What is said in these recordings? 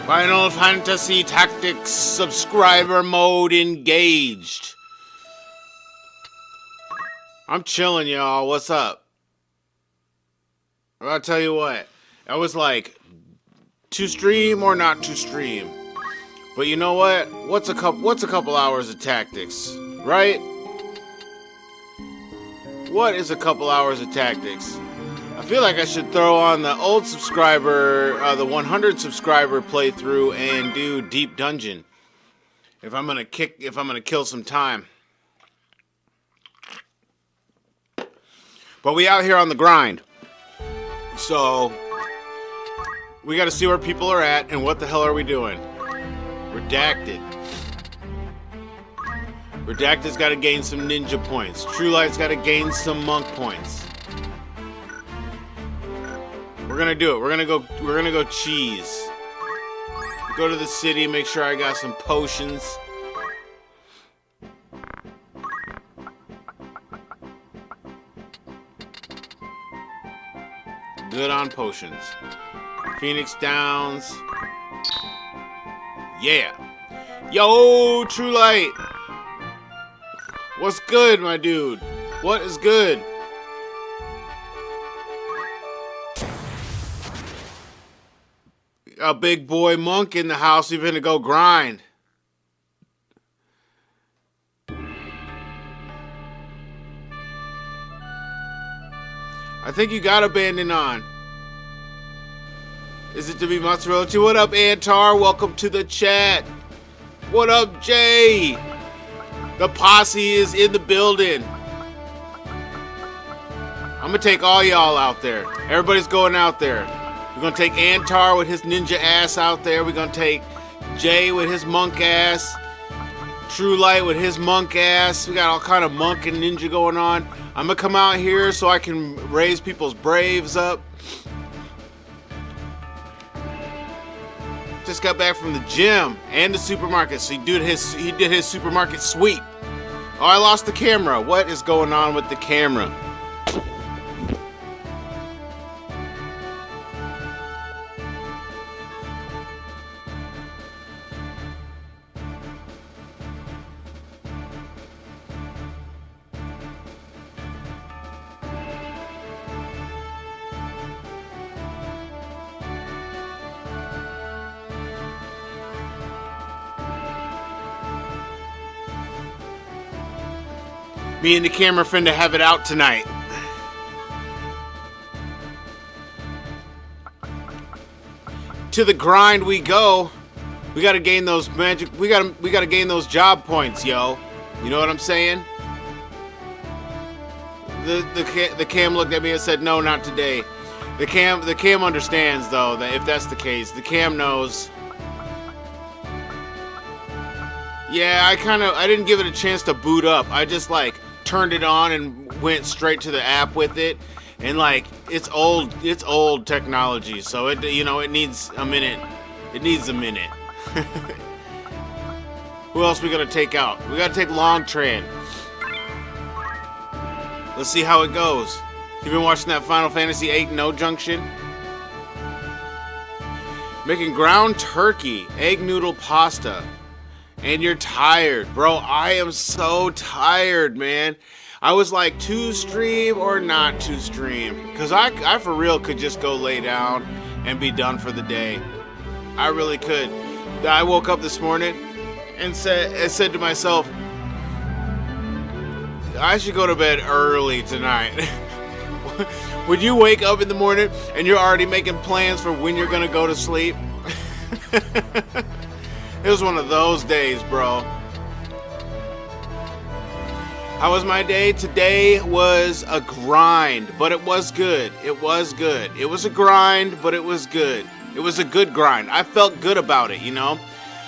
Final Fantasy Tactics subscriber mode engaged. I'm chilling, y'all. What's up? I'll tell you what. I was like, to stream or not to stream. But you know what? What's a couple hours of tactics, right? What is a couple hours of tactics? I feel like I should throw on the old subscriber, the 100 subscriber playthrough and do Deep Dungeon. If I'm gonna kill some time. But we out here on the grind. So we gotta see where people are at and what the hell are we doing. Redacted. Redacted's gotta gain some ninja points. True Light's gotta gain some monk points. We're gonna do it. We're gonna go cheese. Go to the city, make sure I got some potions. Good on potions. Phoenix Downs. Yeah. Yo, True Light. What's good, my dude? What is good? A big boy monk in the house. We're gonna go grind. I think you got abandon on. Is it to be mozzarella? What up, Antar? Welcome to the chat. What up, Jay? The posse is in the building. I'm gonna take all y'all out there. Everybody's going out there. We're gonna take Antar with his ninja ass out there. We're gonna take Jay with his monk ass. True Light with his monk ass. We got all kind of monk and ninja going on. I'm gonna come out here so I can raise people's braves up. Just got back from the gym and the supermarket, so he did his supermarket sweep. Oh, I lost the camera. What is going on with the camera? Me and the camera friend to have it out tonight. To the grind we go. We gotta gain those magic. We gotta gain those job points, yo. You know what I'm saying? The cam looked at me and said, "No, not today." The cam understands though that if that's the case, the cam knows. Yeah, I didn't give it a chance to boot up. I just like turned it on and went straight to the app with it, and like it's old technology, so it needs a minute. It needs a minute. Who else we gonna take out? We gotta take Longtran. Let's see how it goes. You been watching that Final Fantasy VIII No Junction? Making ground turkey, egg noodle pasta. And you're tired, bro. I am so tired, man. I was like, to stream or not to stream? Because I for real could just go lay down and be done for the day. I really could. I woke up this morning and said to myself, I should go to bed early tonight. Would you wake up in the morning and you're already making plans for when you're going to go to sleep? It was one of those days, bro. How was my day? Today was a grind, but it was good. It was good. It was a grind, but it was good. It was a good grind. I felt good about it, you know?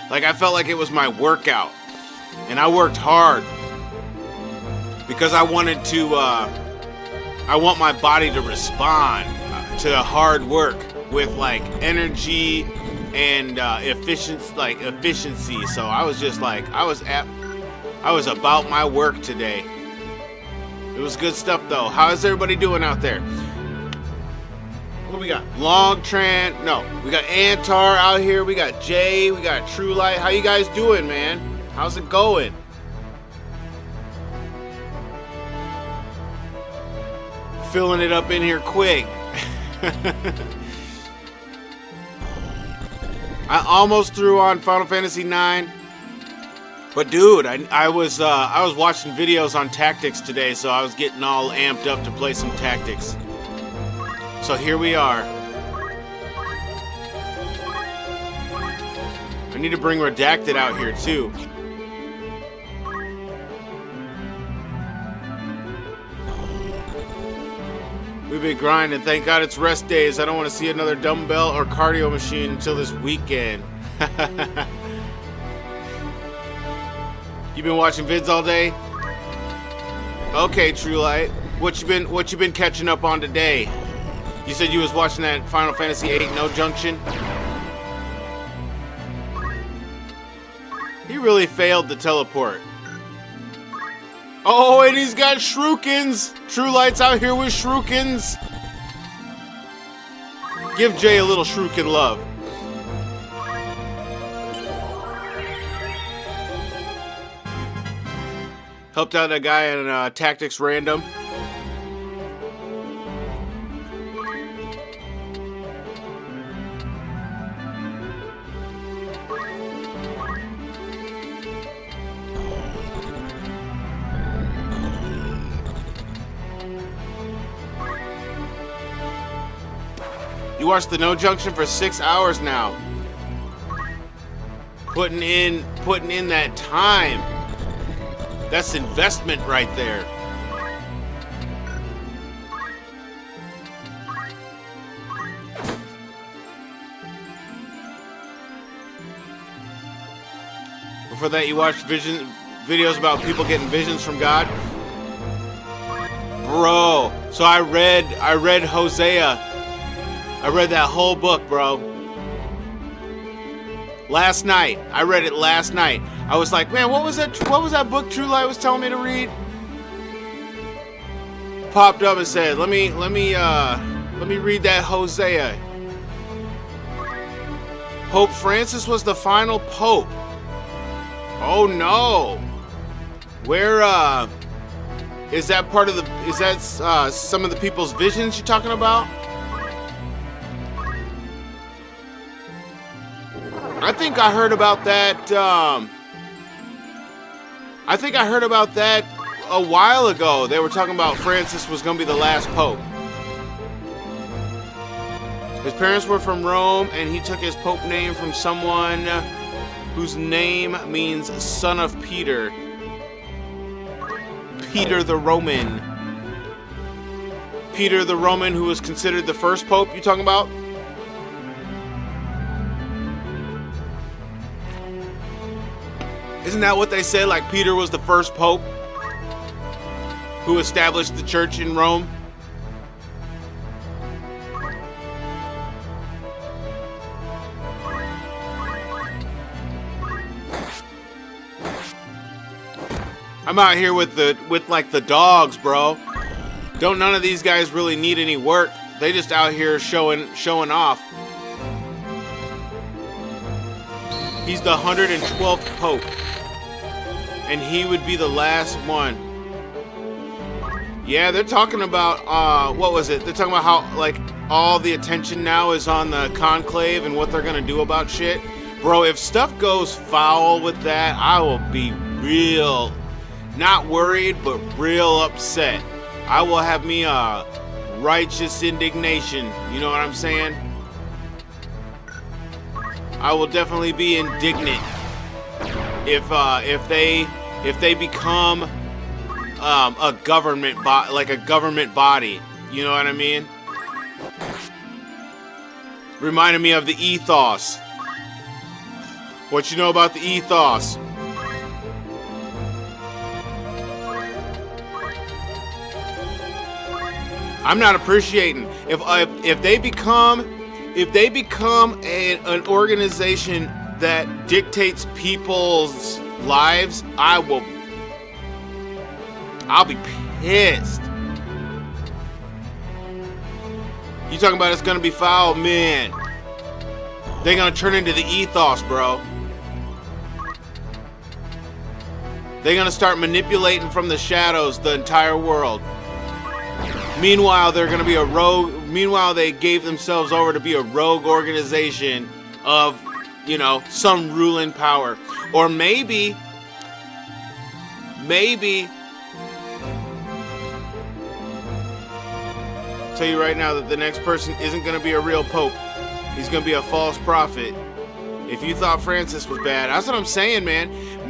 Like I felt like it was my workout. And I worked hard. Because I want my body to respond to hard work with like energy and efficiency. So I was just like, I was about my work today. It was good stuff though. How is everybody doing out there? What we got? Longtran. No, we got Antar out here. We got Jay. We got True Light. How you guys doing, man? How's it going? Filling it up in here quick. I almost threw on Final Fantasy IX, but dude, I was watching videos on tactics today, so I was getting all amped up to play some tactics. So here we are. I need to bring Redacted out here too. We've been grinding. Thank God it's rest days. I don't want to see another dumbbell or cardio machine until this weekend. You been watching vids all day? Okay, True Light. What you been catching up on today? You said you was watching that Final Fantasy VIII No Junction? He really failed to teleport. Oh, and he's got shurikens. True Light's out here with shurikens. Give Jay a little shuriken love. Helped out that guy in Tactics Random. You watched the No Junction for 6 hours now. Putting in that time. That's investment right there. Before that, you watched videos about people getting visions from God. Bro, so I read Hosea. I read that whole book, bro. Last night. I read it last night. I was like, man, what was that book True Light was telling me to read? Popped up and said, let me read that Hosea. Pope Francis was the final pope. Oh no. Where is that part of the some of the people's visions you're talking about? I think I heard about that. I think I heard about that a while ago. They were talking about Francis was going to be the last pope. His parents were from Rome, and he took his pope name from someone whose name means son of Peter. Peter the Roman. Peter the Roman, who was considered the first pope. You talking about? Isn't that what they said? Like Peter was the first pope who established the church in Rome? I'm out here with like the dogs, bro. Don't none of these guys really need any work. They just out here showing off. He's the 112th pope. And he would be the last one. Yeah, they're talking about, what was it? They're talking about how, like, all the attention now is on the conclave and what they're gonna do about shit. Bro, if stuff goes foul with that, I will be real, not worried, but real upset. I will have me a righteous indignation. You know what I'm saying? I will definitely be indignant if they become a government like a government body. You know what I mean? Reminded me of the ethos. What you know about the ethos? I'm not appreciating if they become an organization that dictates people's lives, I'll be pissed. You talking about it's gonna be foul, man. They're gonna turn into the ethos, bro. They're gonna start manipulating from the shadows the entire world. Meanwhile, they're gonna be a rogue. Meanwhile, they gave themselves over to be a rogue organization of, you know, some ruling power. Or maybe, I'll tell you right now that the next person isn't gonna be a real pope. He's gonna be a false prophet. If you thought Francis was bad, that's what I'm saying, man.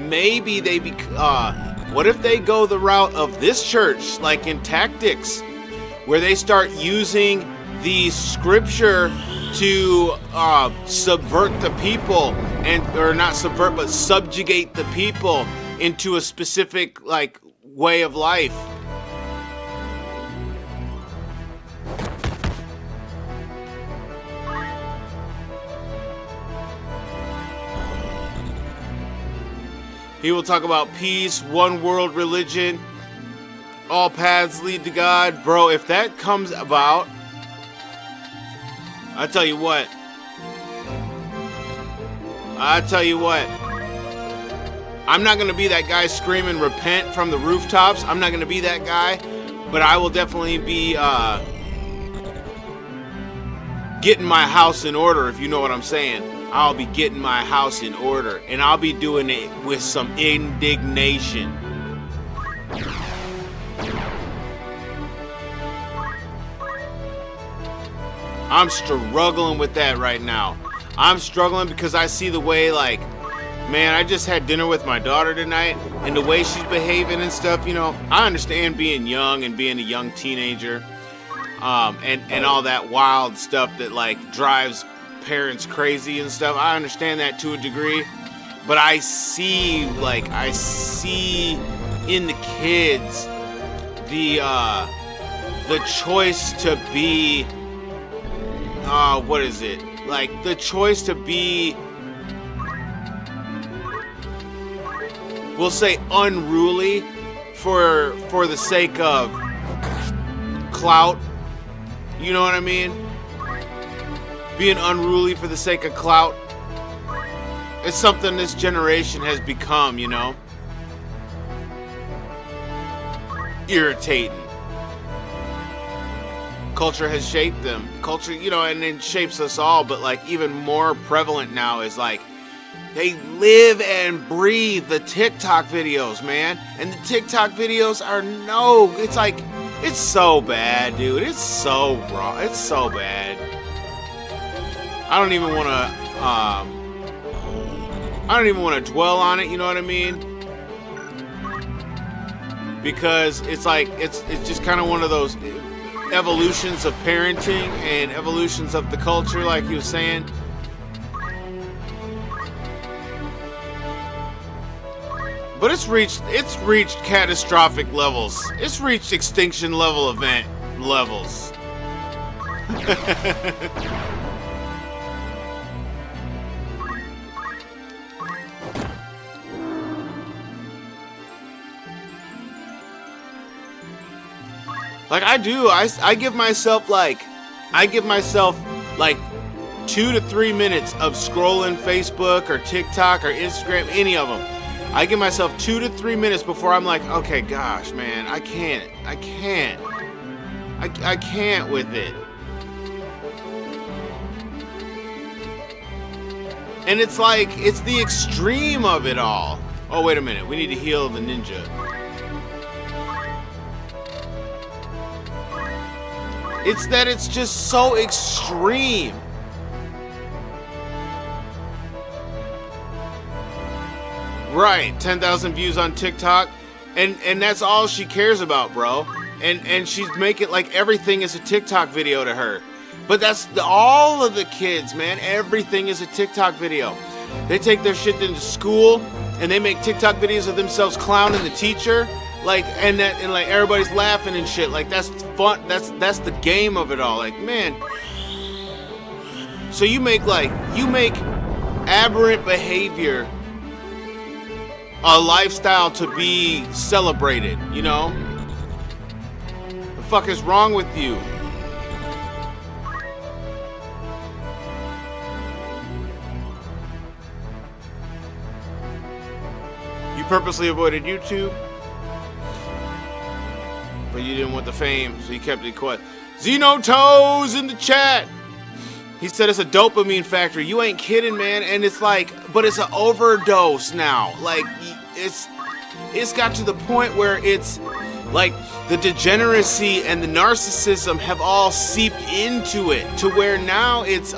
Maybe they what if they go the route of this church, like in Tactics, where they start using the scripture to subvert the people, or not subvert, but subjugate the people into a specific like way of life. He will talk about peace, one world religion, all paths lead to God. Bro, if that comes about, I tell you what. I'm not going to be that guy screaming repent from the rooftops. I'm not going to be that guy. But I will definitely be getting my house in order, if you know what I'm saying. I'll be getting my house in order, and I'll be doing it with some indignation. I'm struggling with that right now. I'm struggling because I see the way, like, man, I just had dinner with my daughter tonight, and the way she's behaving and stuff, you know, I understand being young and being a young teenager, and all that wild stuff that, like, drives parents crazy and stuff. I understand that to a degree, but I see in the kids the choice to be what is it? Like the choice to be, we'll say, unruly for the sake of clout. You know what I mean? Being unruly for the sake of clout. It's something this generation has become, you know? Irritating. Culture has shaped them. Culture, you know, and it shapes us all, but like even more prevalent now is like they live and breathe the TikTok videos, man. And the TikTok videos are it's so bad, dude. It's so wrong. It's so bad. I don't even want to dwell on it, you know what I mean? Because it's like it's just kind of one of those evolutions of parenting and evolutions of the culture, like you were saying. But it's reached catastrophic levels. It's reached extinction level event levels. Like I do, I give myself like 2 to 3 minutes of scrolling Facebook or TikTok or Instagram, any of them. I give myself 2 to 3 minutes before I'm like, okay, gosh, man, I can't with it. And it's like, it's the extreme of it all. Oh, wait a minute, we need to heal the ninja. It's that it's just so extreme. Right, 10,000 views on TikTok, and that's all she cares about, bro. And she's making like everything is a TikTok video to her. But that's all of the kids, man. Everything is a TikTok video. They take their shit into school and they make TikTok videos of themselves clowning the teacher. Like and like everybody's laughing and shit. Like that's fun. That's the game of it all. Like, man. So you make aberrant behavior a lifestyle to be celebrated, you know? The fuck is wrong with you? purposely avoided YouTube, but you didn't want the fame, so you kept it quiet. Xenotoes in the chat. He said it's a dopamine factory. You ain't kidding, man. And it's like, but it's an overdose now. Like, it's got to the point where it's like the degeneracy and the narcissism have all seeped into it to where now it's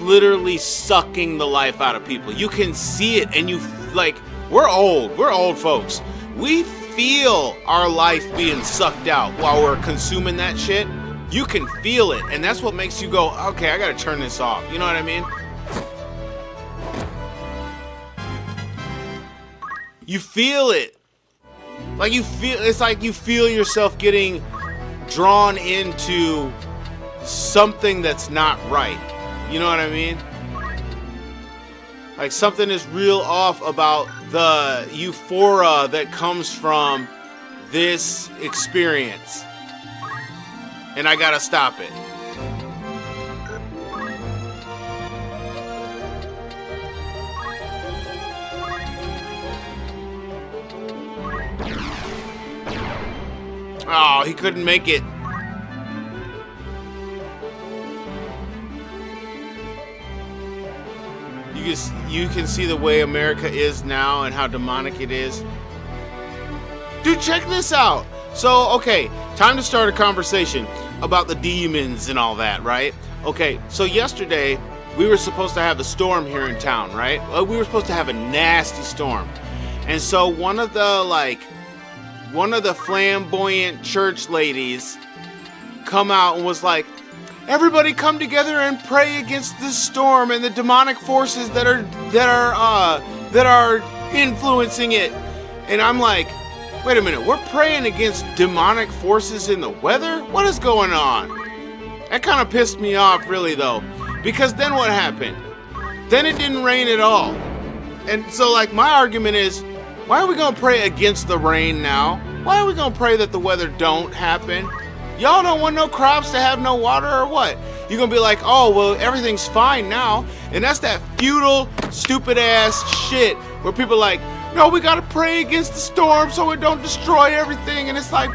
literally sucking the life out of people. You can see it, and you like, we're old folks. We feel our life being sucked out while we're consuming that shit. You can feel it, and that's what makes you go, okay, I gotta turn this off. You know what I mean? You feel it. Like it's like you feel yourself getting drawn into something that's not right. You know what I mean? Like something is real off about the euphoria that comes from this experience. And I gotta stop it. Oh, he couldn't make it. You can see the way America is now and how demonic it is. Dude, check this out. So, okay, time to start a conversation about the demons and all that, right? Okay, so yesterday we were supposed to have a storm here in town, right? We were supposed to have a nasty storm. And so one of the flamboyant church ladies come out and was like, everybody come together and pray against this storm and the demonic forces that are influencing it. And I'm like, wait a minute, we're praying against demonic forces in the weather? What is going on? That kind of pissed me off, really, though. Because then what happened? Then it didn't rain at all. And so, like, my argument is, why are we going to pray against the rain now? Why are we going to pray that the weather don't happen? Y'all don't want no crops to have no water or what? You're going to be like, oh, well, everything's fine now. And that's that futile, stupid-ass shit where people are like, no, we got to pray against the storm so it don't destroy everything. And it's like,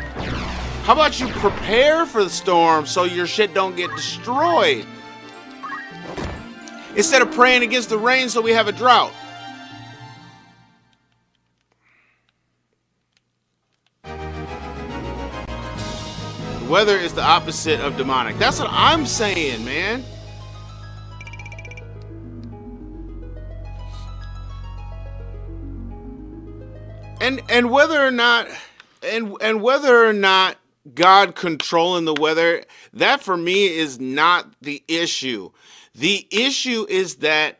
how about you prepare for the storm so your shit don't get destroyed? Instead of praying against the rain so we have a drought. The weather is the opposite of demonic. That's what I'm saying, man. And whether or not God controlling the weather, that for me is not the issue. The issue is that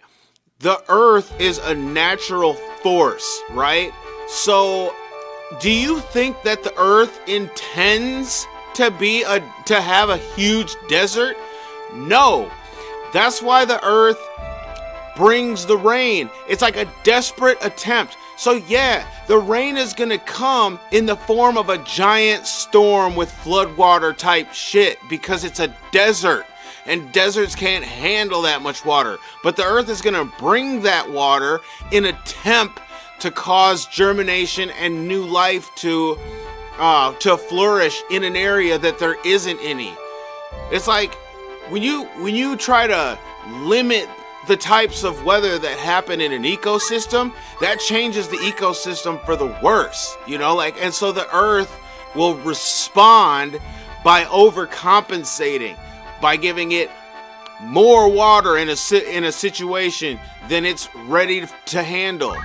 the earth is a natural force, right? So do you think that the earth intends to have a huge desert? No. That's why the earth brings the rain. It's like a desperate attempt. So yeah, the rain is gonna come in the form of a giant storm with floodwater type shit because it's a desert and deserts can't handle that much water. But the earth is gonna bring that water in an attempt to cause germination and new life to flourish in an area that there isn't any. It's like when you try to limit the types of weather that happen in an ecosystem, that changes the ecosystem for the worse, you know, like, and so the earth will respond by overcompensating, by giving it more water in a situation than it's ready to handle.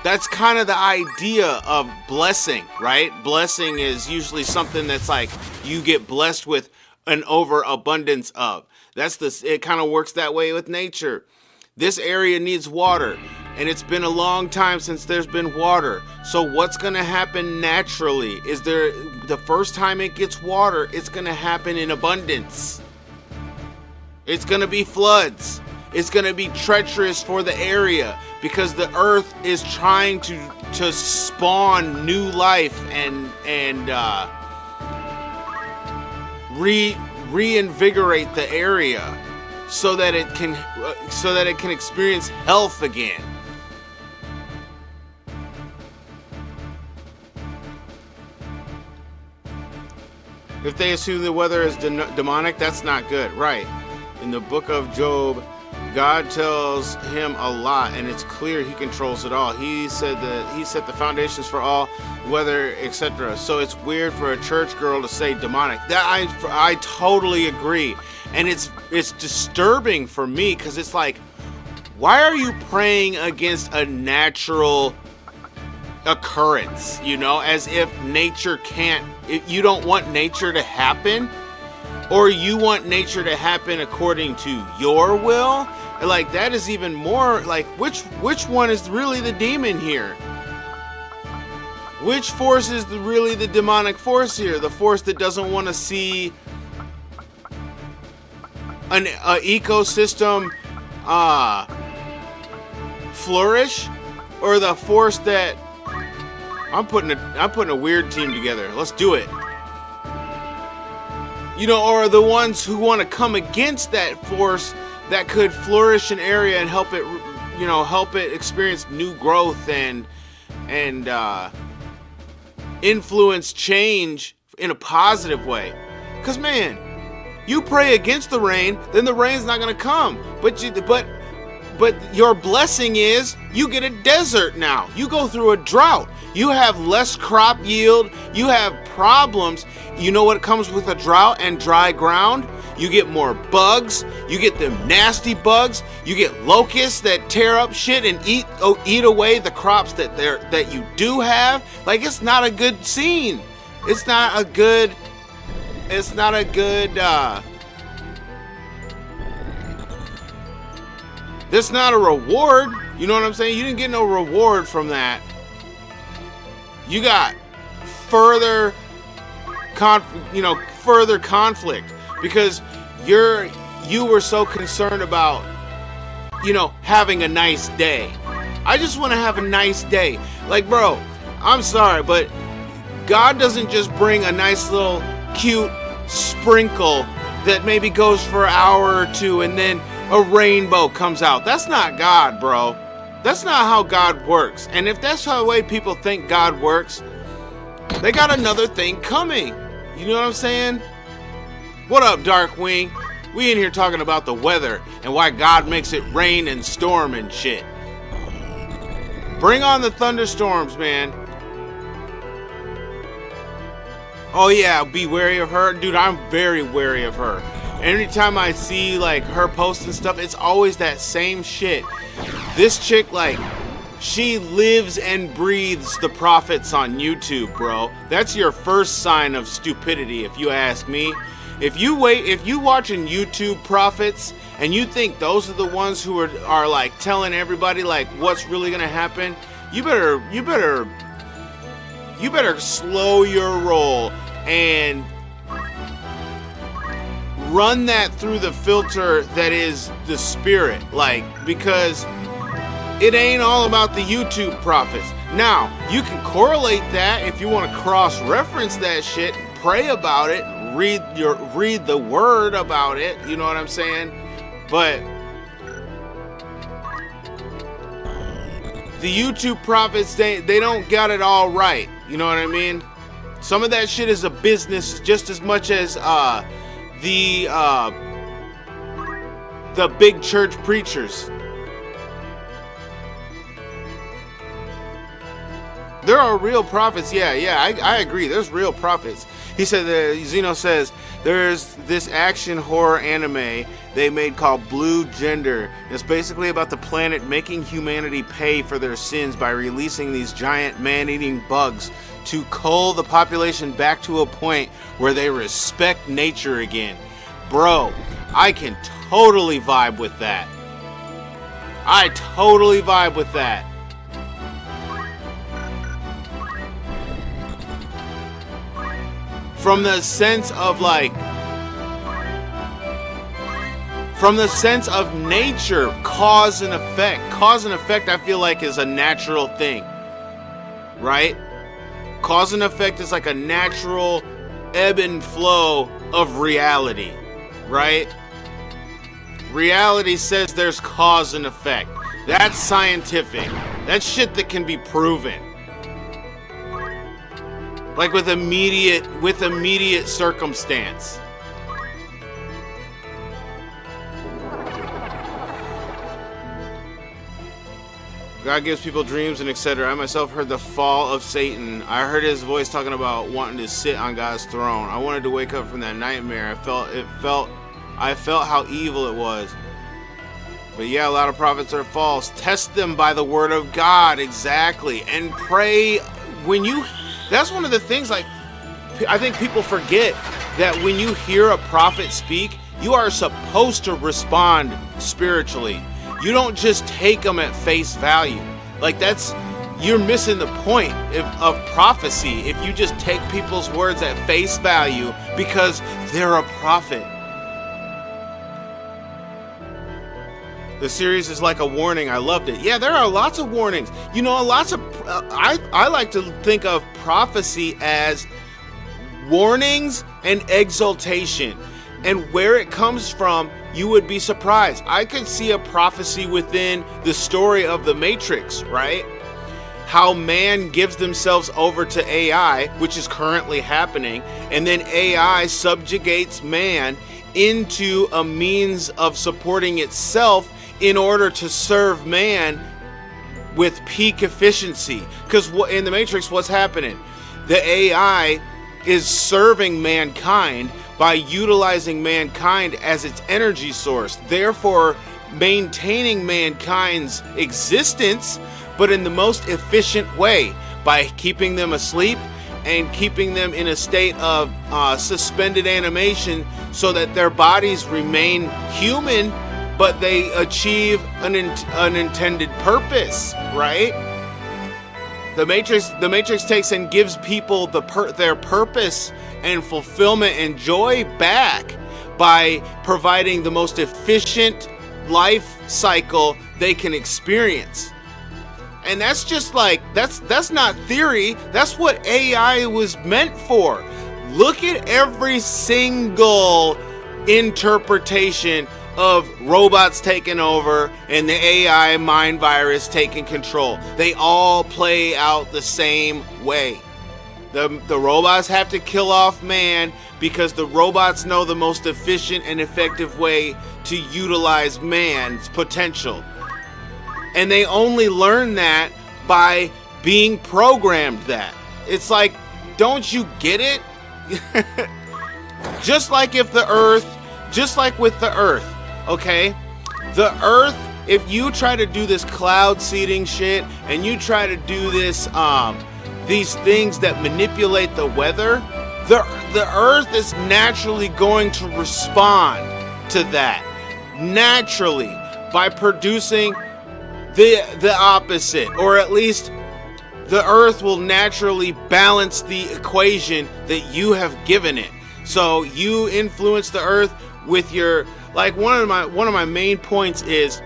That's kind of the idea of blessing, right? Blessing is usually something that's like you get blessed with an overabundance of. It kind of works that way with nature. This area needs water, and it's been a long time since there's been water. So what's going to happen naturally is the first time it gets water, it's going to happen in abundance. It's going to be floods. It's going to be treacherous for the area because the earth is trying to spawn new life and reinvigorate the area so that it can experience health again. If they assume the weather is demonic, that's not good. Right. In the book of Job, God tells him a lot, and it's clear he controls it all. He said that he set the foundations for all weather, etc. So it's weird for a church girl to say demonic. That I totally agree. And it's disturbing for me, because it's like, why are you praying against a natural occurrence, you know, as if nature can't, you don't want nature to happen, or you want nature to happen according to your will? Like, that is even more like, which one is really the demon here? Which force is really the demonic force here? The force that doesn't want to see an ecosystem flourish, or the force that I'm putting a weird team together. Let's do it. You know, or the ones who want to come against that force that could flourish an area and help it, you know, help it experience new growth and influence change in a positive way. Because, man, you pray against the rain, then the rain's not going to come. But your blessing is you get a desert now. You go through a drought. You have less crop yield. You have problems. You know what comes with a drought and dry ground? You get more bugs. You get them nasty bugs. You get locusts that tear up shit and eat away the crops that you do have. Like, it's not a good scene. It's not a good. That's not a reward. You know what I'm saying? You didn't get no reward from that. You got further conflict because you were so concerned about, you know, having a nice day. I just want to have a nice day. Like, bro, I'm sorry, but God doesn't just bring a nice little cute sprinkle that maybe goes for an hour or two and then a rainbow comes out. That's not God, bro. That's not how God works. And if that's how the way people think God works, they got another thing coming. You know what I'm saying? What up, Darkwing? We in here talking about the weather and why God makes it rain and storm and shit. Bring on the thunderstorms, man. Oh yeah, be wary of her. Dude, I'm very wary of her. Anytime I see like her posting stuff, it's always that same shit. This chick, like, she lives and breathes the prophets on YouTube, bro. That's your first sign of stupidity, if you ask me. If you watching YouTube prophets and you think those are the ones who are like telling everybody like what's really gonna happen, you better slow your roll and run that through the filter that is the spirit, like, because it ain't all about the YouTube prophets. Now, you can correlate that if you want to cross-reference that shit, pray about it, read the word about it, you know what I'm saying? But the YouTube prophets, they don't got it all right, you know what I mean? Some of that shit is a business just as much as the big church preachers. There are real prophets. Yeah, I agree. There's real prophets. He said that Zeno says there's this action horror anime they made called Blue Gender. It's basically about the planet making humanity pay for their sins by releasing these giant man-eating bugs to cull the population back to a point where they respect nature again. Bro, I can totally vibe with that. I totally vibe with that. From the sense of nature, cause and effect. Cause and effect, I feel like, is a natural thing, right? Cause and effect is like a natural ebb and flow of reality, right? Reality says there's cause and effect. That's scientific. That's shit that can be proven. like with immediate circumstance. God gives people dreams and etc. I myself heard the fall of Satan. I heard his voice talking about wanting to sit on God's throne. I wanted to wake up from that nightmare. I felt how evil it was. But yeah, a lot of prophets are false. Test them by the word of God. Exactly. And pray that's one of the things, like, I think people forget that when you hear a prophet speak, you are supposed to respond spiritually. You don't just take them at face value. Like, you're missing the point of prophecy if you just take people's words at face value because they're a prophet. The series is like a warning. I loved it. Yeah, there are lots of warnings. I like to think of prophecy as warnings and exaltation. And where it comes from, you would be surprised. I could see a prophecy within the story of The Matrix, right? How man gives themselves over to AI, which is currently happening, and then AI subjugates man into a means of supporting itself in order to serve man with peak efficiency. Because in The Matrix, what's happening? The AI is serving mankind by utilizing mankind as its energy source, therefore maintaining mankind's existence, but in the most efficient way, by keeping them asleep and keeping them in a state of suspended animation so that their bodies remain human, but they achieve an intended purpose, right? The Matrix takes and gives people their purpose and fulfillment and joy back by providing the most efficient life cycle they can experience. And that's just like, that's not theory. That's what AI was meant for. Look at every single interpretation of robots taking over and the AI mind virus taking control. They all play out the same way. The robots have to kill off man because the robots know the most efficient and effective way to utilize man's potential. And they only learn that by being programmed that. It's like, don't you get it? Just like with the earth, okay? The earth, if you try to do this cloud seeding shit and you try to do this, these things that manipulate the weather, the earth is naturally going to respond to that. Naturally, by producing the opposite, or at least the earth will naturally balance the equation that you have given it. So you influence the earth with your, like, one of my main points is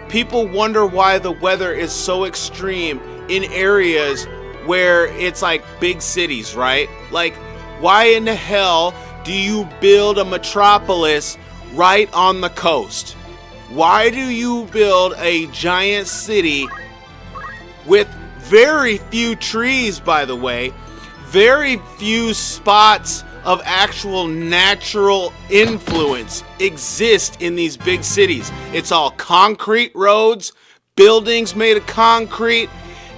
people wonder why the weather is so extreme in areas where it's like big cities, right? Like, why in the hell do you build a metropolis right on the coast? Why do you build a giant city with very few trees, by the way, very few spots of actual natural influence exist in these big cities? It's all concrete roads, buildings made of concrete,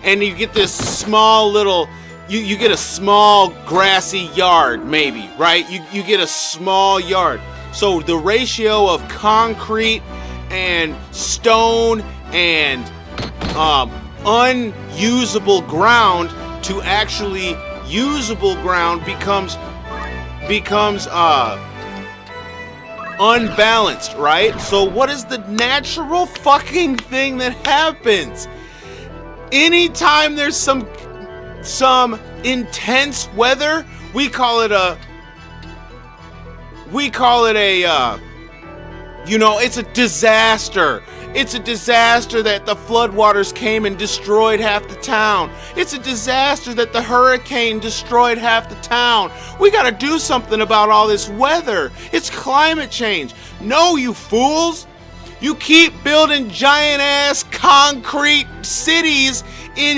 and you get this small little, you get a small grassy yard, maybe, right? You get a small yard. So the ratio of concrete and stone and unusable ground to actually usable ground becomes unbalanced, right? So what is the natural fucking thing that happens? Anytime there's some intense weather, we call it a it's a disaster. It's a disaster that the floodwaters came and destroyed half the town. It's a disaster that the hurricane destroyed half the town. We gotta do something about all this weather. It's climate change. No, you fools. You keep building giant ass concrete cities in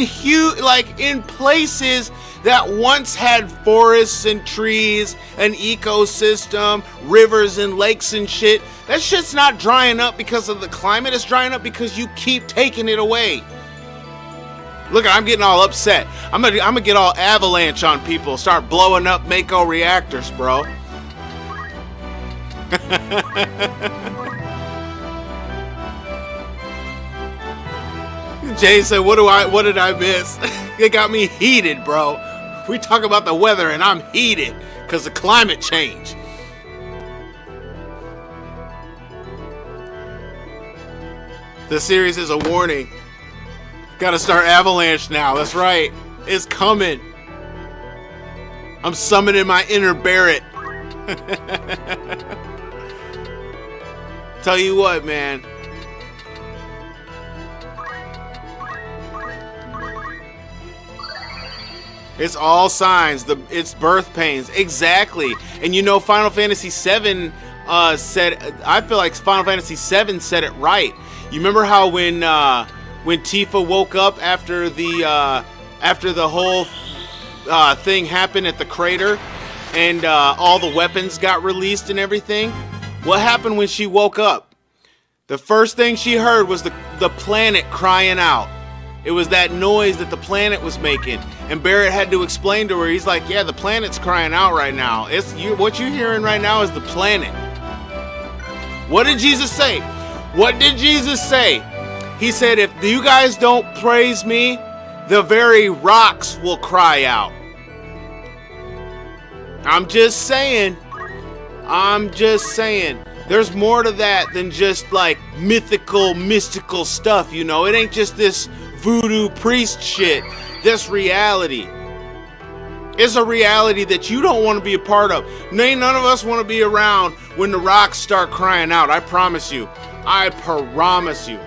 in places that once had forests and trees, an ecosystem, rivers and lakes and shit. That shit's not drying up because of the climate. It's drying up because you keep taking it away. Look, I'm getting all upset. I'm gonna get all avalanche on people. Start blowing up Mako reactors, bro. Jay said, what did I miss? It got me heated, bro. We talk about the weather and I'm heated because of climate change. The series is a warning. Gotta start avalanche now. That's right. It's coming. I'm summoning my inner Barrett. Tell you what, man. It's all signs. It's birth pains. Exactly. And you know, Final Fantasy VII I feel like Final Fantasy VII said it right. You remember how when Tifa woke up after the whole thing happened at the crater, and all the weapons got released and everything? What happened when she woke up? The first thing she heard was the planet crying out. It was that noise that the planet was making. And Barrett had to explain to her, he's like, yeah, the planet's crying out right now. What you're hearing right now is the planet. What did Jesus say? What did Jesus say? He said, if you guys don't praise me, the very rocks will cry out. I'm just saying. There's more to that than just like mystical stuff, you know? It ain't just this voodoo priest shit. This reality. It's a reality that you don't want to be a part of. None of us want to be around when the rocks start crying out. I promise you. I promise you.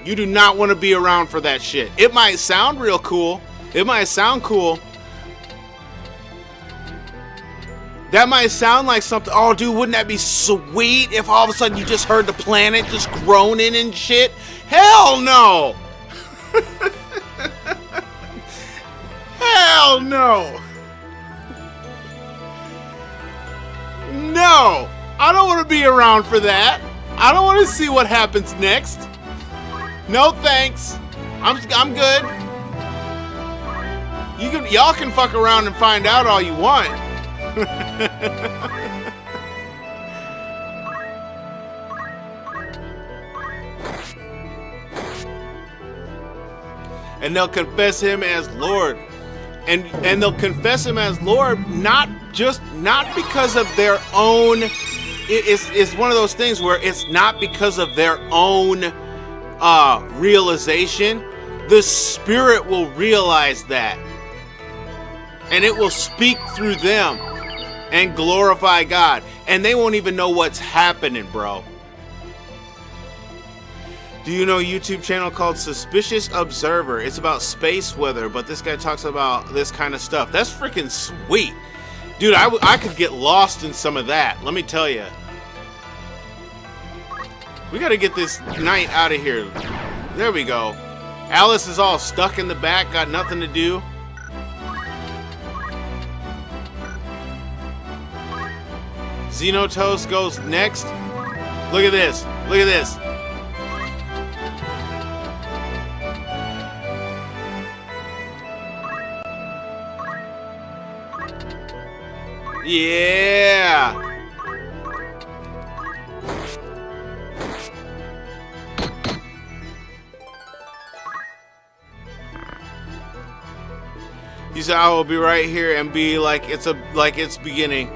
You do not want to be around for that shit. It might sound real cool. It might sound cool. That might sound like something. Oh, dude, wouldn't that be sweet if all of a sudden you just heard the planet just groaning and shit? Hell no. Hell no. No. I don't want to be around for that. I don't want to see what happens next. No thanks. I'm good. Y'all can fuck around and find out all you want. And they'll confess him as Lord. And they'll confess him as Lord not because of their own. It's one of those things where it's not because of their own realization. The Spirit will realize that, and it will speak through them and glorify God, and they won't even know what's happening, bro. Do you know a YouTube channel called Suspicious Observer? It's about space weather, but this guy talks about this kind of stuff. That's freaking sweet. Dude, I could get lost in some of that, let me tell you. We gotta get this night out of here. There we go. Alice is all stuck in the back, got nothing to do. Xenotoast goes next. Look at this. Look at this. Yeah. He said, I will be right here and be like it's beginning.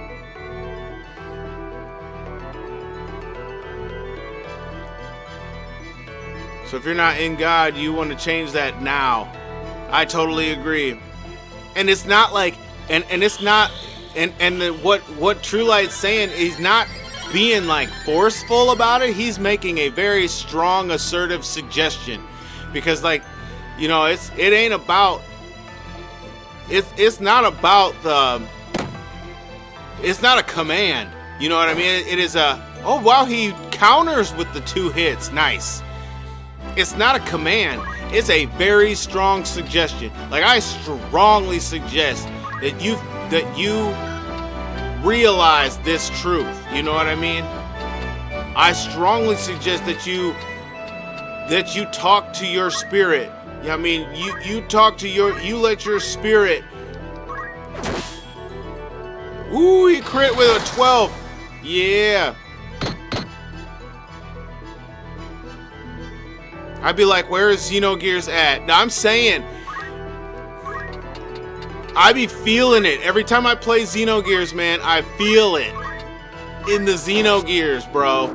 So if you're not in God, you want to change that now. I totally agree. And it's not like, and it's not, what True Light's saying, he's not being like forceful about it. He's making a very strong, assertive suggestion, because like, you know, it's not not a command. You know what I mean? It is a, oh wow, he counters with the 2 hits. Nice. It's not a command. It's a very strong suggestion. Like, I strongly suggest that you realize this truth. You know what I mean? I strongly suggest that you talk to your spirit. I mean, you talk to you let your spirit. Ooh, he crit with a 12. Yeah. I'd be like, where is Xenogears at? Now, I'm saying, I be feeling it. Every time I play Xenogears, man, I feel it in the Xenogears, bro.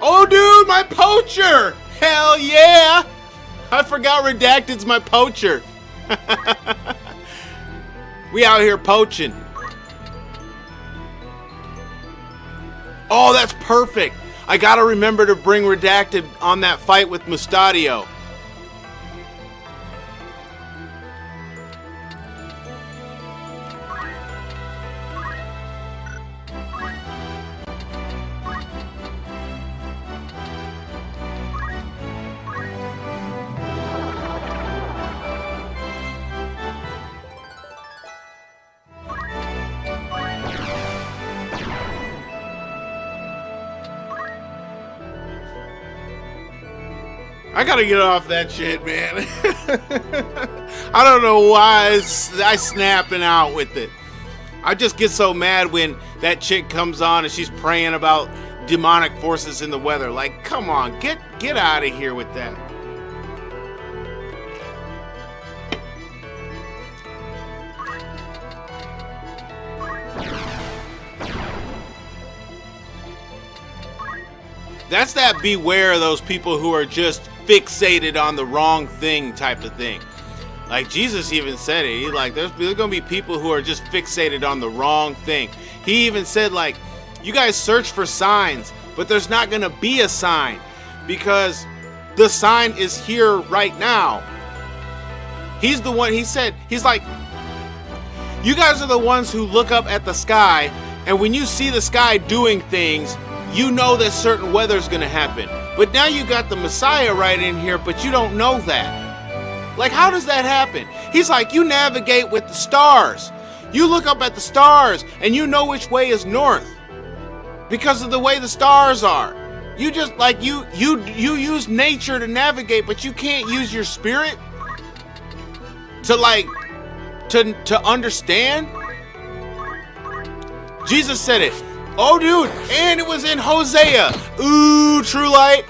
Oh, dude, my poacher! Hell yeah! I forgot Redacted's my poacher. We out here poaching. Oh, that's perfect. I gotta remember to bring Redacted on that fight with Mustadio. I gotta get off that shit, man. I don't know why I snapping out with it. I just get so mad when that chick comes on and she's praying about demonic forces in the weather. Like, come on, get out of here with that. That's that beware of those people who are just fixated on the wrong thing type of thing. Like, Jesus even said it. He's like, there's gonna be people who are just fixated on the wrong thing. He even said, like, you guys search for signs, but there's not gonna be a sign because the sign is here right now. He's the one, he's like, you guys are the ones who look up at the sky, and when you see the sky doing things, you know that certain weather's gonna happen. But now you got the Messiah right in here, but you don't know that. Like, how does that happen? He's like, you navigate with the stars. You look up at the stars and you know which way is north because of the way the stars are. You just like you use nature to navigate, but you can't use your spirit to understand. Jesus said it. Oh, dude, and it was in Hosea. Ooh, true light.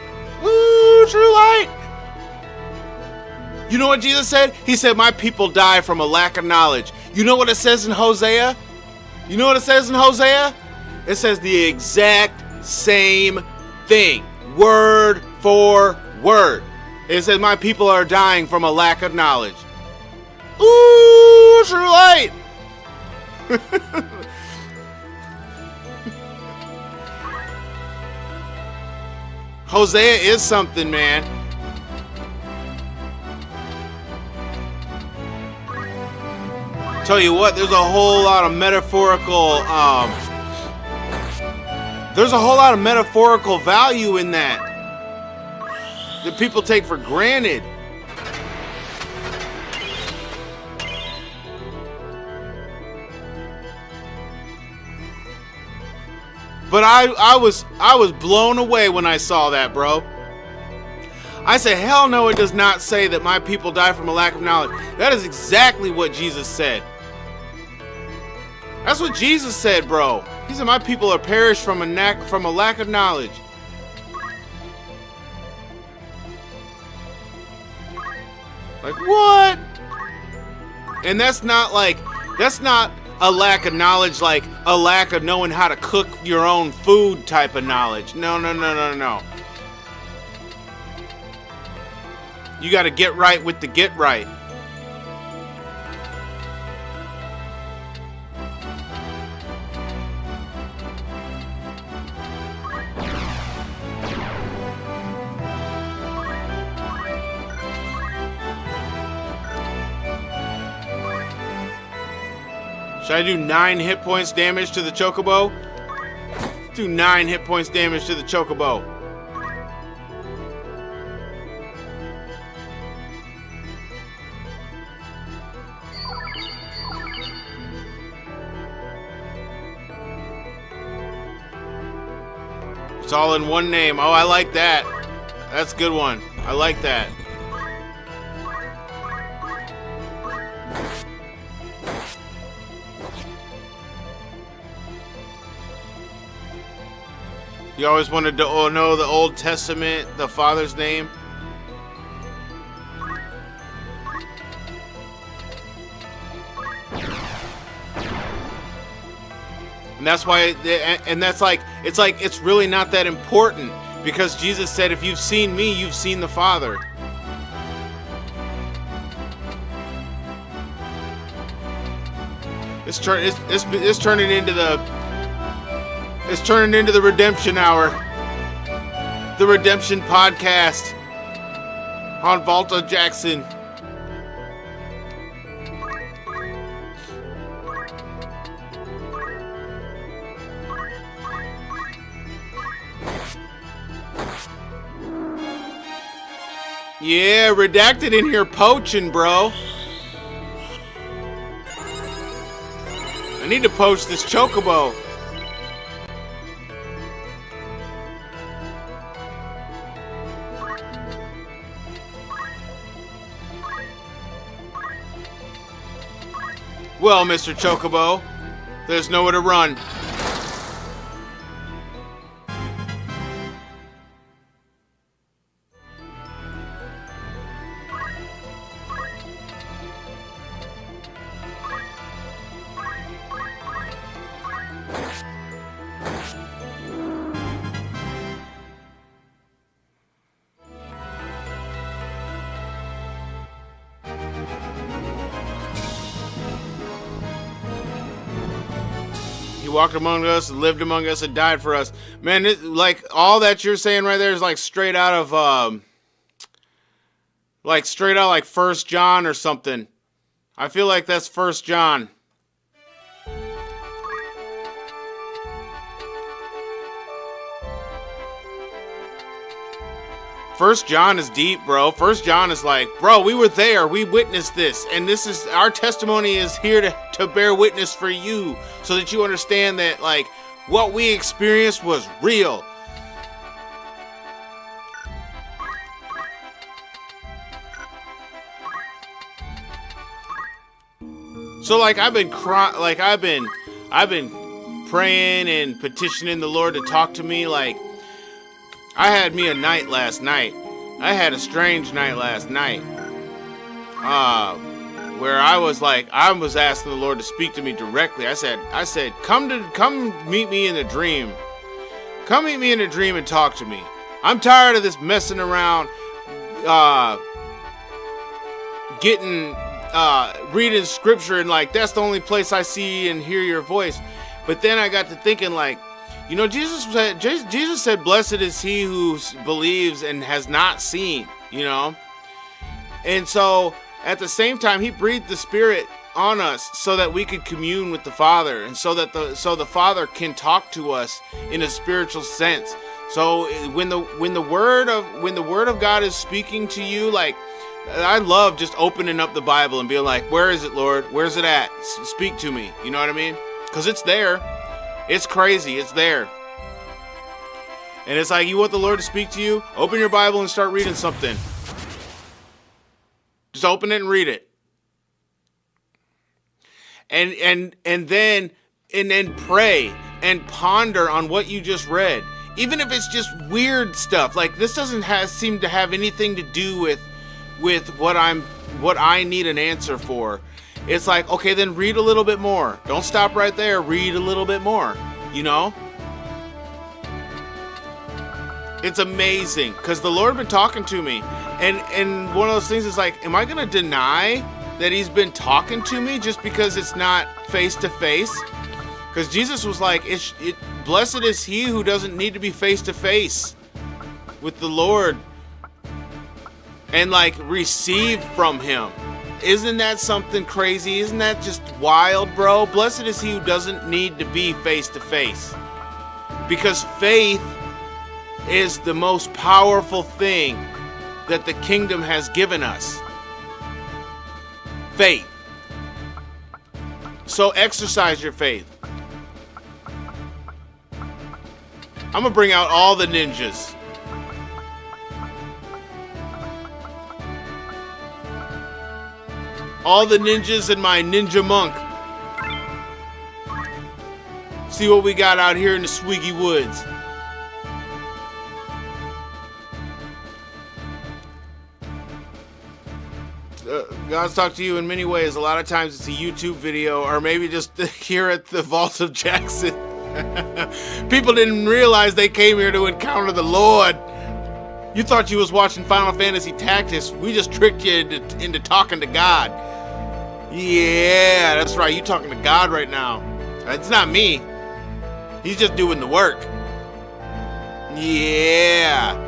Ooh, true light. You know what Jesus said? He said, my people die from a lack of knowledge. You know what it says in Hosea? You know what it says in Hosea? It says the exact same thing, word for word. It says, my people are dying from a lack of knowledge. Ooh, true light. Hosea is something, man. Tell you what, there's a whole lot of metaphorical value in that people take for granted. But I was blown away when I saw that, bro. I said, hell no, it does not say that my people die from a lack of knowledge. That is exactly what Jesus said. That's what Jesus said, bro. He said, my people are perished from a lack of knowledge. Like, what? And that's not a lack of knowledge, like a lack of knowing how to cook your own food type of knowledge. No. You got to get right with the get right. Should I do 9 hit points damage to the Chocobo? do 9 hit points damage to the Chocobo. It's all in one name. Oh, I like that. That's a good one. I like that. You always wanted to know the Old Testament, the Father's name? And that's why, and that's like, it's really not that important, because Jesus said, if you've seen me, you've seen the Father. It's turning into the Redemption Hour, the Redemption Podcast on Volta Jackson. Yeah, Redacted in here poaching, bro. I need to poach this Chocobo. Well, Mr. Chocobo, there's nowhere to run. He walked among us, lived among us, and died for us. Man, like all that you're saying right there is like straight out of like 1 John or something. I feel like that's 1 John. First John is deep, bro. First John is like, bro, we were there. We witnessed this. And this is, our testimony is here to bear witness for you, so that you understand that, like, what we experienced was real. So, like, I've been praying and petitioning the Lord to talk to me. Like, I had me a night last night. I had a strange night last night. Where I was asking the Lord to speak to me directly. I said, come meet me in a dream. Come meet me in a dream and talk to me. I'm tired of this messing around, reading scripture, and like, that's the only place I see and hear your voice. But then I got to thinking, like, you know, Jesus said, blessed is he who believes and has not seen, you know? And so, at the same time, he breathed the Spirit on us so that we could commune with the Father, and so that the Father can talk to us in a spiritual sense. So when the word of God is speaking to you, like, I love just opening up the Bible and being like, where is it, Lord? Where's it at? Speak to me. You know what I mean? Because it's there. It's crazy. It's there. And it's like, you want the Lord to speak to you? Open your Bible and start reading something. Just open it and read it. And then pray and ponder on what you just read. Even if it's just weird stuff. Like, this doesn't seem to have anything to do with what I need an answer for. It's like, okay, then read a little bit more. Don't stop right there. Read a little bit more, you know? It's amazing, because the Lord been talking to me. And one of those things is like, am I going to deny that he's been talking to me just because it's not face to face? Because Jesus was like, blessed is he who doesn't need to be face to face with the Lord and like receive from him. Isn't that something crazy? Isn't that just wild, bro? Blessed is he who doesn't need to be face to face. Because faith is the most powerful thing that the kingdom has given us. Faith. So exercise your faith. I'm gonna bring out all the ninjas. All the ninjas and my ninja monk. See what we got out here in the Swiggy Woods. God's talked to you in many ways. A lot of times it's a YouTube video, or maybe just here at the Vault of Jackson. People didn't realize they came here to encounter the Lord. You thought you was watching Final Fantasy Tactics. We just tricked you into talking to God. Yeah, that's right. You talking to God right now. It's not me. He's just doing the work. Yeah.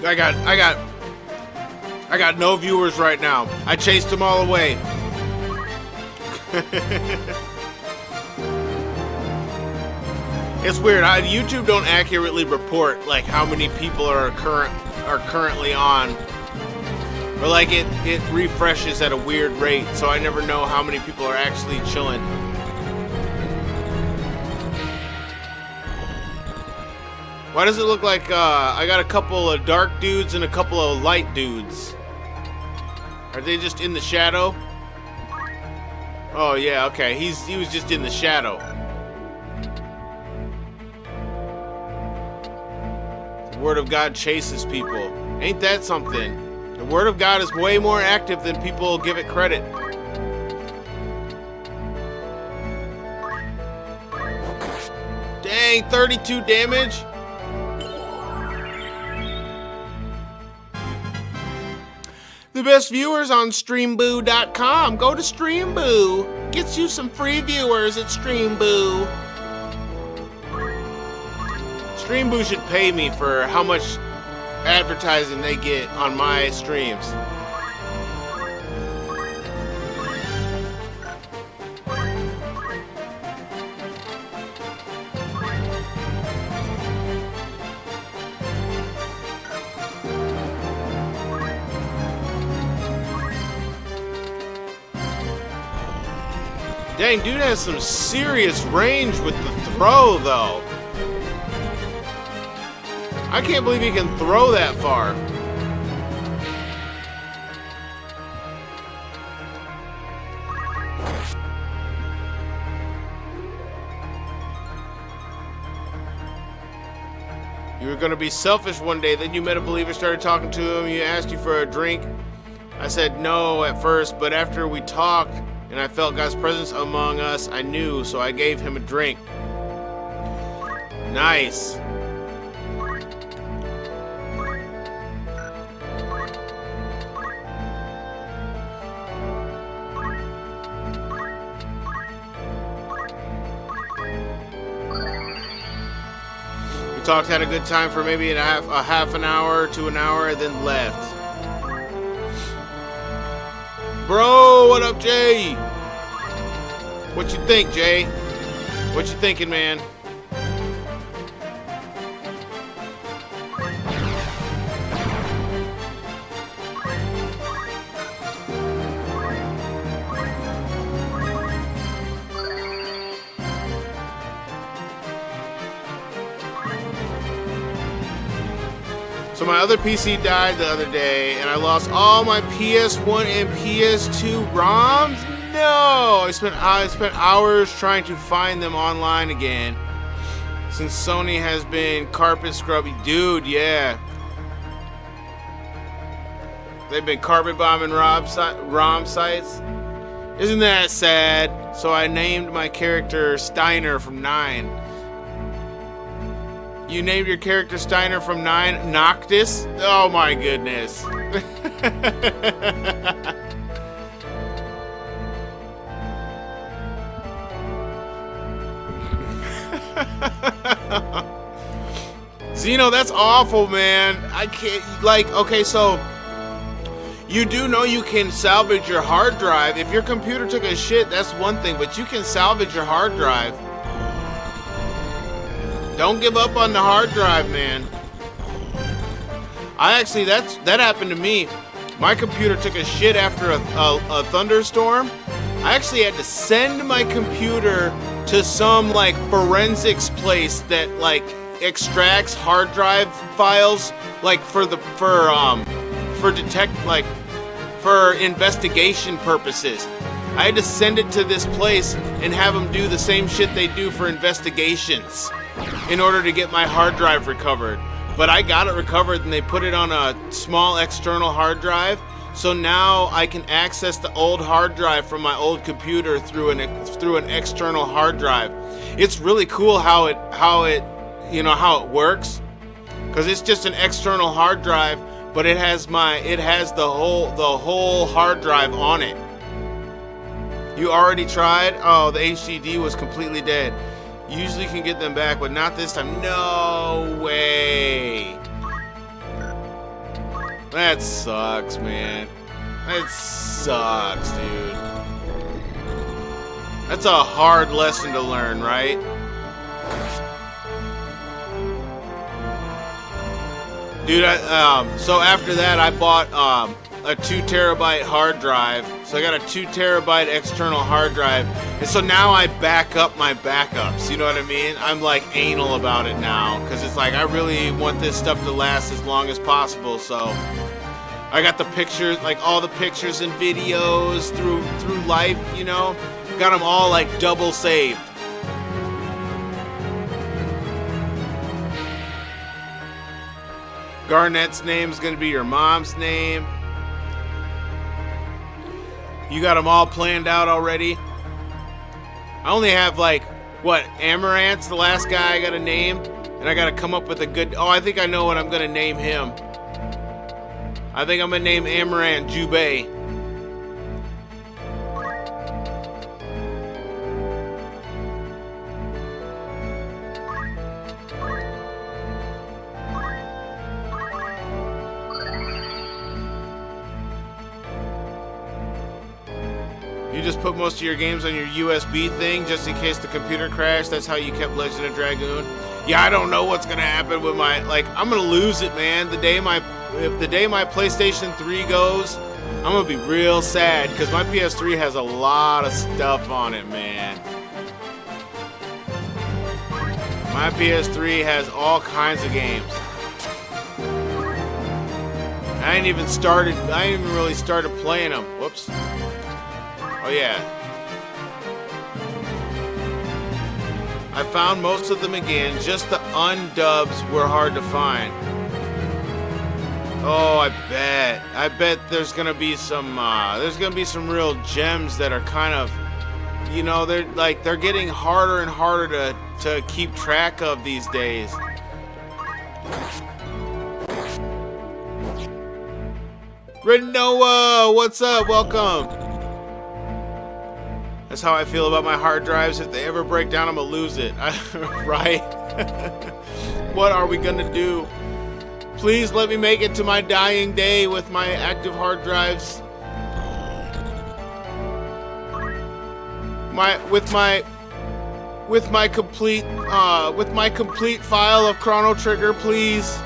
I got no viewers right now. I chased them all away. It's weird. YouTube don't accurately report like how many people are currently on, or like it refreshes at a weird rate, so I never know how many people are actually chilling. Why does it look like I got a couple of dark dudes and a couple of light dudes? Are they just in the shadow? Oh yeah, okay. He was just in the shadow. The Word of God chases people. Ain't that something? The Word of God is way more active than people give it credit. Dang, 32 damage? The best viewers on StreamBoo.com. Go to StreamBoo. Gets you some free viewers at StreamBoo. StreamBoo should pay me for how much advertising they get on my streams. Dang, dude has some serious range with the throw, though. I can't believe he can throw that far. You were going to be selfish one day, then you met a believer, started talking to him, he asked you for a drink. I said no at first, but after we talked, and I felt God's presence among us, I knew, so I gave him a drink. Nice. We talked, had a good time for maybe a half an hour to an hour, and then left. Bro, what up, Jay? What you think, Jay? What you thinking, man? So my other PC died the other day, and I lost all my PS1 and PS2 ROMs? No! I spent hours trying to find them online again. Since Sony has been carpet scrubbing. Dude, yeah. They've been carpet bombing ROM sites. Isn't that sad? So I named my character Steiner from 9. You named your character Steiner from 9? Noctis? Oh my goodness. Zeno, that's awful, man. I can't, like, okay, so you do know you can salvage your hard drive. If your computer took a shit, that's one thing, but you can salvage your hard drive. Don't give up on the hard drive, man. That happened to me. My computer took a shit after a thunderstorm. I actually had to send my computer to some like forensics place that like extracts hard drive files like for investigation purposes. I had to send it to this place and have them do the same shit they do for investigations in order to get my hard drive recovered. But I got it recovered and they put it on a small external hard drive. So now I can access the old hard drive from my old computer through an external hard drive. It's really cool how it works, because it's just an external hard drive, but it has the whole hard drive on it. You already tried? Oh, the HDD was completely dead. You usually can get them back, but not this time. No way. That sucks, man. That sucks, dude. That's a hard lesson to learn, right? Dude, so after that, I bought a 2 terabyte hard drive. So I got a 2 terabyte external hard drive. And so now I back up my backups. You know what I mean? I'm like anal about it now, because it's like I really want this stuff to last as long as possible. So I got the pictures, like all the pictures and videos through life, you know? Got them all like double saved. Garnett's name is going to be your mom's name. You got them all planned out already? I only have like, what, Amaranth's the last guy I got to name? And I got to come up with a good... Oh, I think I know what I'm going to name him. I think I'm going to name Amaranth Jubei. You just put most of your games on your USB thing just in case the computer crashed. That's how you kept Legend of Dragoon. Yeah, I don't know what's gonna happen with my, like, I'm gonna lose it, man. If the day my PlayStation 3 goes, I'm gonna be real sad, because my PS3 has a lot of stuff on it, man. My PS3 has all kinds of games. I ain't even really started playing them. Whoops. Oh yeah. I found most of them again. Just the undubs were hard to find. Oh, I bet there's gonna be some real gems that are kind of, you know, they're getting harder and harder to keep track of these days. Renoa, what's up? Welcome. That's how I feel about my hard drives. If they ever break down, I'm gonna lose it. Right? What are we gonna do? Please let me make it to my dying day with my active hard drives. With my complete file of Chrono Trigger, please.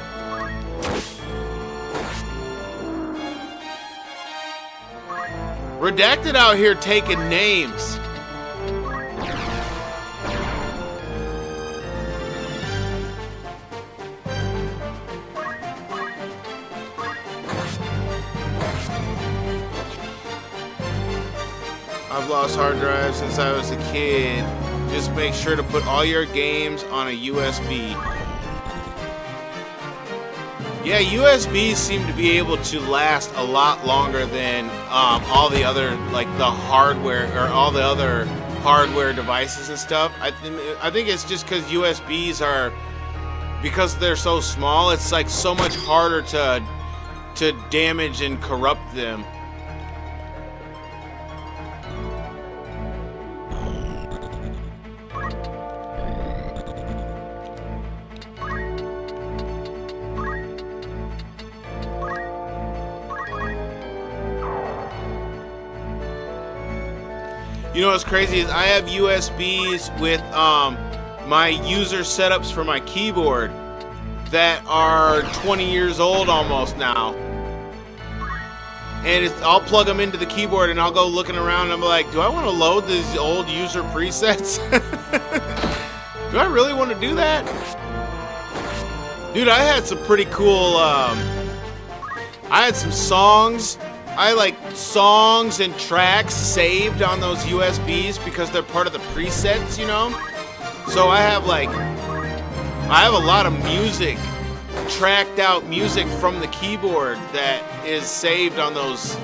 Redacted out here taking names. I've lost hard drives since I was a kid. Just make sure to put all your games on a USB. Yeah, USBs seem to be able to last a lot longer than all the other, like the hardware or all the other hardware devices and stuff. I think it's just because USBs are, because they're so small, it's like so much harder to damage and corrupt them. You know what's crazy is I have USBs with my user setups for my keyboard that are 20 years old almost now. And I'll plug them into the keyboard and I'll go looking around and I'm like, do I want to load these old user presets? Do I really want to do that? Dude, I had some pretty cool, I had some songs. I like songs and tracks saved on those USBs because they're part of the presets, you know? So I have a lot of music, tracked out music from the keyboard that is saved on those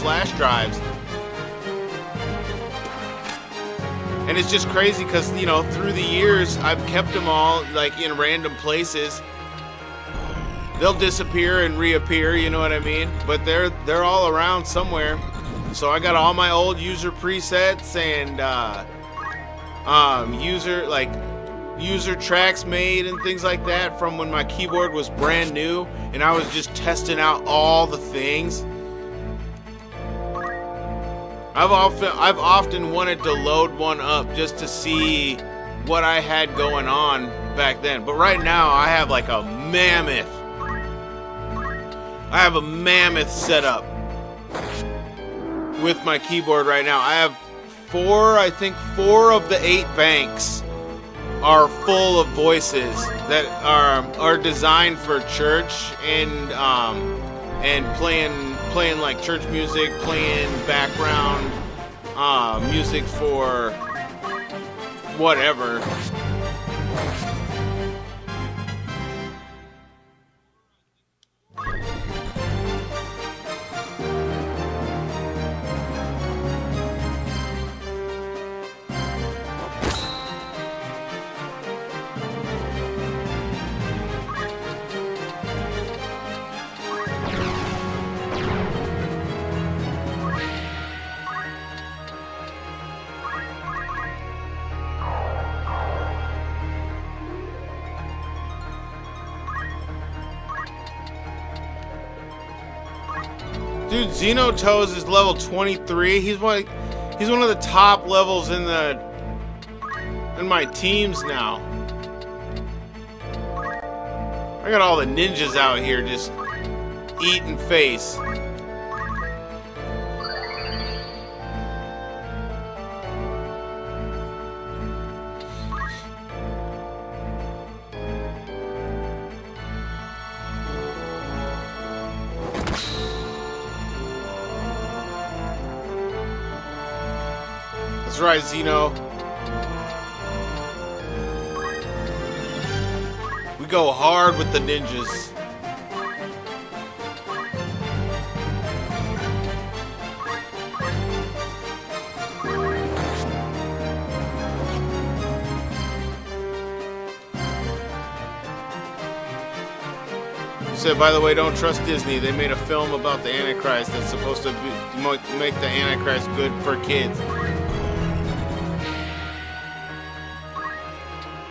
flash drives. And it's just crazy because, you know, through the years I've kept them all like in random places. They'll disappear and reappear, you know what I mean? But they're all around somewhere. So I got all my old user presets and user tracks made and things like that from when my keyboard was brand new and I was just testing out all the things. I've often wanted to load one up just to see what I had going on back then. But right now I have like a mammoth setup with my keyboard right now. I have four of the 8 banks are full of voices that are designed for church and playing like church music, playing background music for whatever. Dude, Xenotoes is level 23. He's one of the top levels in my teams now. I got all the ninjas out here just eating face. That's right, Xeno. We go hard with the ninjas. Said, by the way, don't trust Disney. They made a film about the Antichrist that's supposed to make the Antichrist good for kids.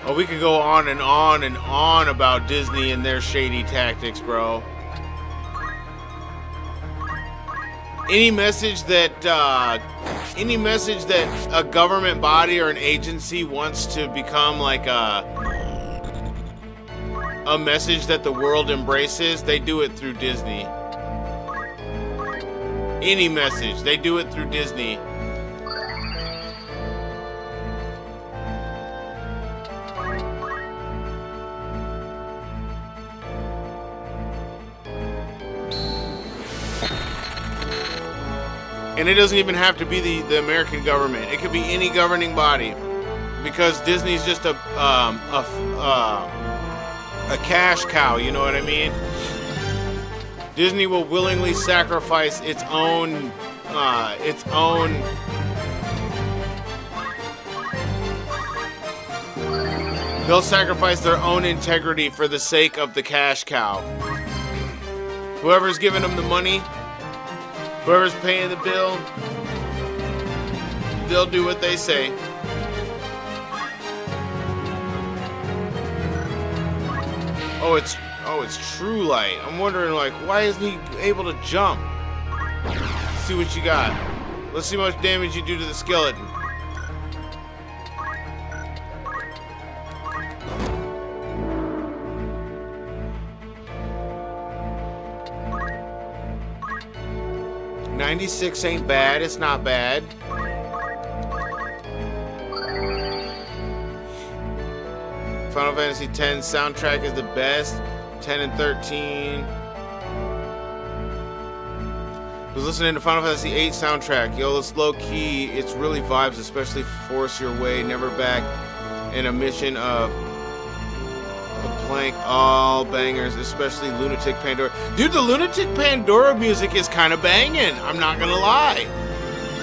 Oh, we could go on and on and on about Disney and their shady tactics, bro. Any message that a government body or an agency wants to become like a message that the world embraces, they do it through Disney. Any message, they do it through Disney. And it doesn't even have to be the American government. It could be any governing body, because Disney's just a cash cow. You know what I mean? Disney will willingly sacrifice its own. They'll sacrifice their own integrity for the sake of the cash cow. Whoever's giving them the money. Whoever's paying the bill, they'll do what they say. Oh, it's True Light. I'm wondering, like, why isn't he able to jump? Let's see what you got. Let's see how much damage you do to the skeleton. $96 ain't bad. It's not bad. Final Fantasy X soundtrack is the best. 10 and 13. Was listening to Final Fantasy VIII soundtrack. Yo, it's low key. It's really vibes, especially Force Your Way, Never Back, and a mission of a plank. All bangers, especially Lunatic Pandora. Dude, the Lunatic Pandora music is kind of banging. I'm not gonna lie.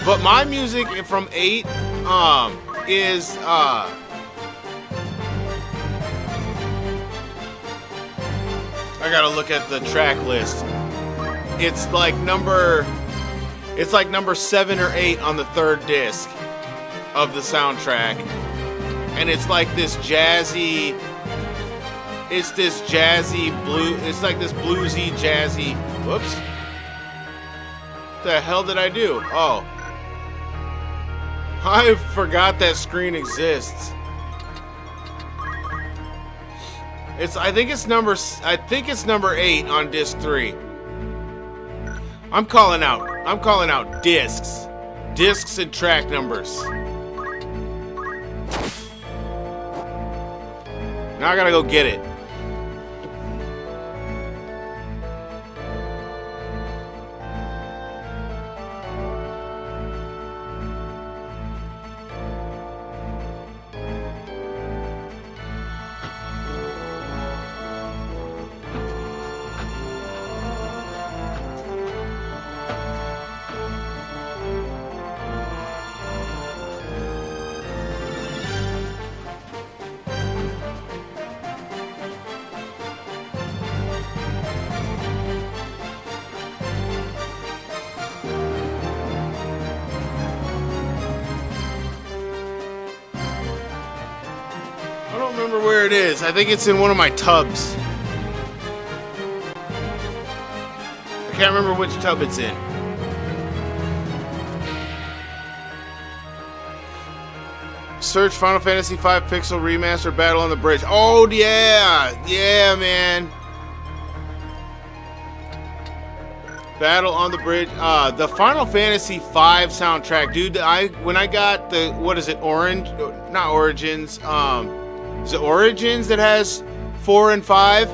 But my music from 8 is I gotta look at the track list. It's like number 7 or 8 on the 3rd disc of the soundtrack. And it's like this jazzy, it's like this bluesy, jazzy, whoops. What the hell did I do? Oh. I forgot that screen exists. I think it's number 8 on disc 3. I'm calling out discs and track numbers. Now I gotta go get it. I don't remember where it is. I think it's in one of my tubs. I can't remember which tub it's in. Search Final Fantasy V Pixel Remaster Battle on the Bridge. Oh yeah! Yeah, man. Battle on the Bridge. The Final Fantasy V soundtrack, dude. When I got the, what is it? Not Origins. Is it Origins that has 4 and 5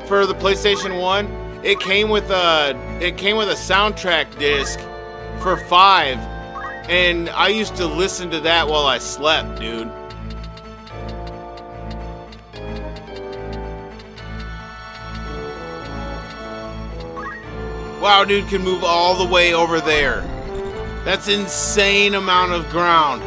for the PlayStation 1? It came with a soundtrack disc for 5, and I used to listen to that while I slept, dude. Wow, dude can move all the way over there. That's insane amount of ground.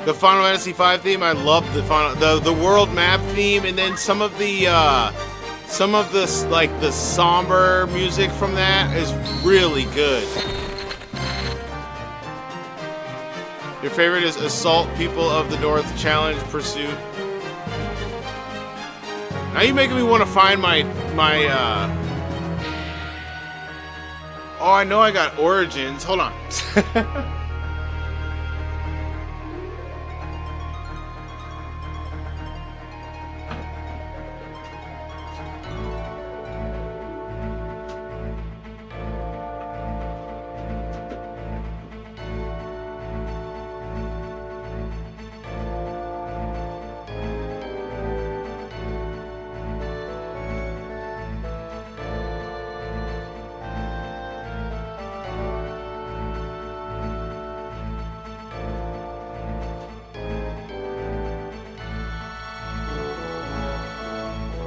The Final Fantasy V theme, I love the world map theme, and then some of the like the somber music from that is really good. Your favorite is Assault People of the North Challenge Pursuit. Now you're making me want to find my Oh, I know I got Origins. Hold on.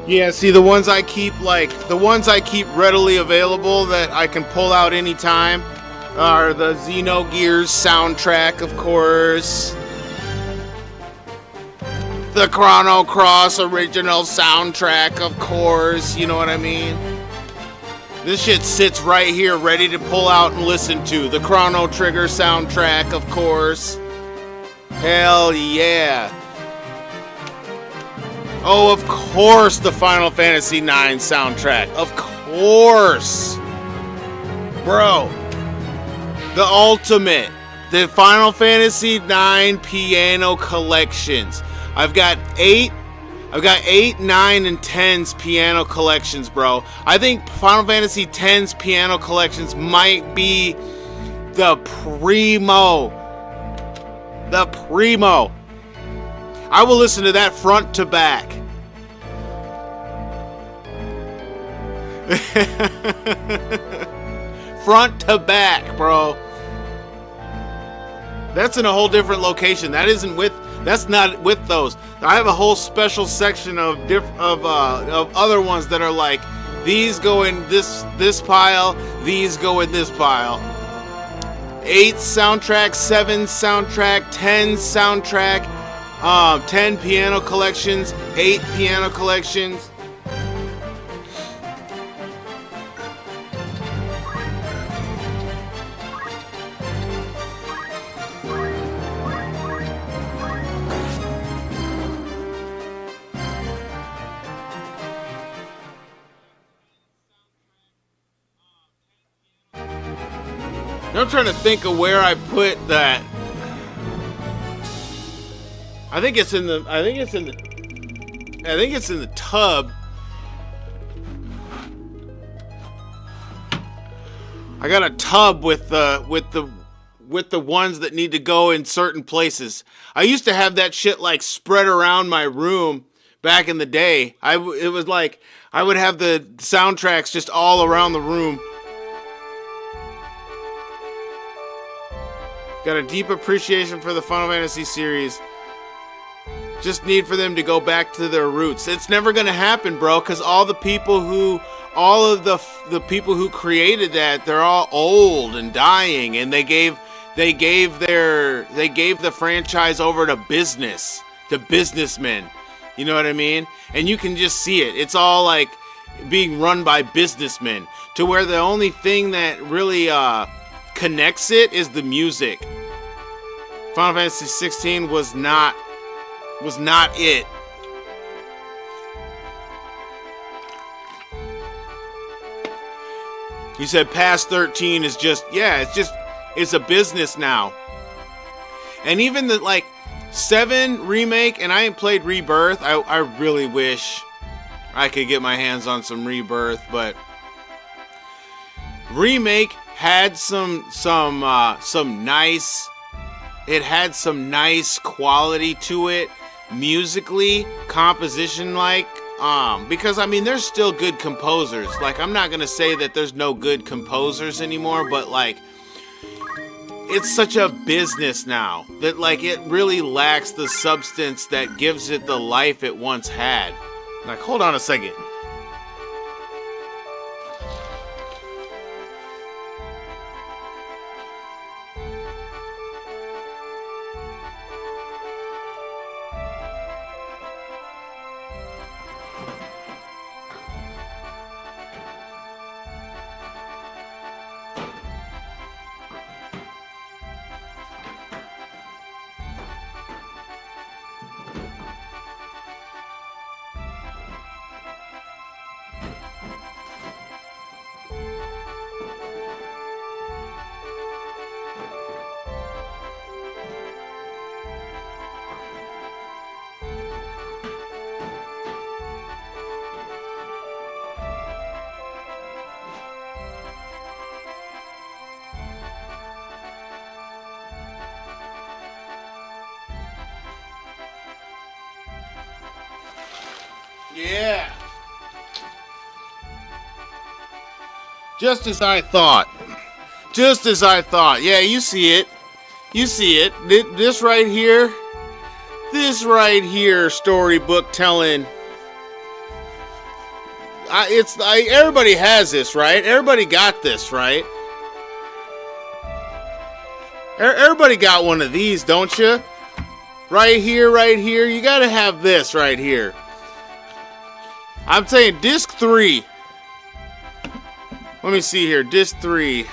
Yeah, see, the ones I keep readily available that I can pull out anytime are the Xenogears soundtrack, of course. The Chrono Cross original soundtrack, of course, you know what I mean? This shit sits right here ready to pull out and listen to. The Chrono Trigger soundtrack, of course. Hell yeah. Oh, of course, the Final Fantasy IX soundtrack. Of course. Bro, the ultimate. The Final Fantasy IX piano collections. I've got 8, 9, and 10's piano collections, bro. I think Final Fantasy X's piano collections might be the primo. The primo. I will listen to that front to back. Front to back, bro. That's in a whole different location. That's not with those. I have a whole special section of other ones that are like, these go in this pile, these go in this pile. 8 soundtrack, 7 soundtrack, 10 soundtrack, 10 piano collections, 8 piano collections. I'm trying to think of where I put that. I think it's in the tub. I got a tub with the ones that need to go in certain places. I used to have that shit like spread around my room back in the day. It was like I would have the soundtracks just all around the room. Got a deep appreciation for the Final Fantasy series. Just need for them to go back to their roots. It's never gonna happen, bro, because all of the people who created that, they're all old and dying, and they gave the franchise over to businessmen. You know what I mean? And you can just see it. It's all like being run by businessmen, to where the only thing that really connects it is the music. Final Fantasy 16 was not it. You said past 13 is just, it's a business now. And even the like 7 remake, and I ain't played Rebirth. I really wish I could get my hands on some Rebirth, but remake had some nice, it had some nice quality to it, musically, composition like, because I mean there's still good composers. Like, I'm not gonna say that there's no good composers anymore, but like, it's such a business now that like it really lacks the substance that gives it the life it once had. Like, hold on a second. Yeah. Just as I thought. Just as I thought. Yeah, you see it. You see it. This right here. This right here, storybook telling. It's like everybody has this, right? Everybody got this, right? Everybody got one of these, don't you? Right here, right here. You gotta have this right here. I'm saying disc 3. Let me see here. Disc 3.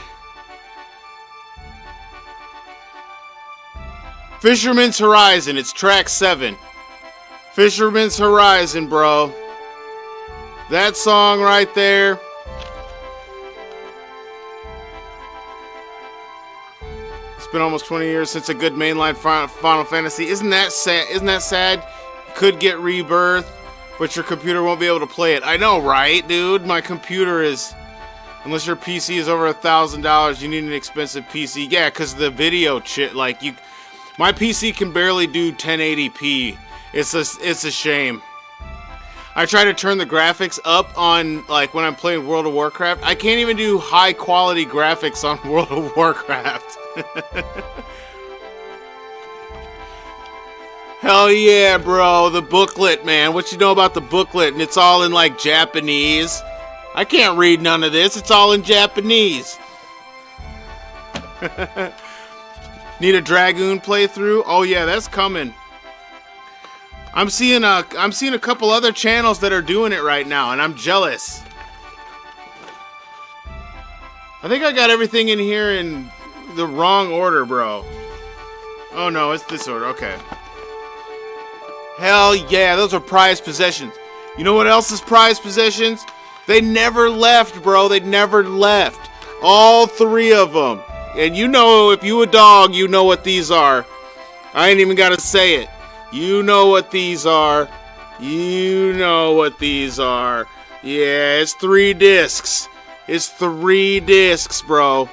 Fisherman's Horizon. It's track 7. Fisherman's Horizon, bro. That song right there. It's been almost 20 years since a good mainline Final Fantasy. Isn't that sad? Isn't that sad? You could get Rebirth, but your computer won't be able to play it. I know, right, dude? My computer is... Unless your PC is over $1,000, you need an expensive PC. Yeah, because the video like you... My PC can barely do 1080p. It's a shame. I try to turn the graphics up on, like, when I'm playing World of Warcraft. I can't even do high quality graphics on World of Warcraft. Hell yeah, bro. The booklet, man. What you know about the booklet? And it's all in, like, Japanese. I can't read none of this. It's all in Japanese. Need a Dragoon playthrough? Oh yeah, that's coming. I'm seeing a couple other channels that are doing it right now, and I'm jealous. I think I got everything in here in the wrong order, bro. Oh no, it's this order. Okay. Hell yeah, those are prized possessions. You know what else is prized possessions? They never left, bro. They never left. All three of them. And you know, if you a dog, you know what these are. I ain't even got to say it. You know what these are. You know what these are. Yeah, it's 3 discs. It's 3 discs, bro.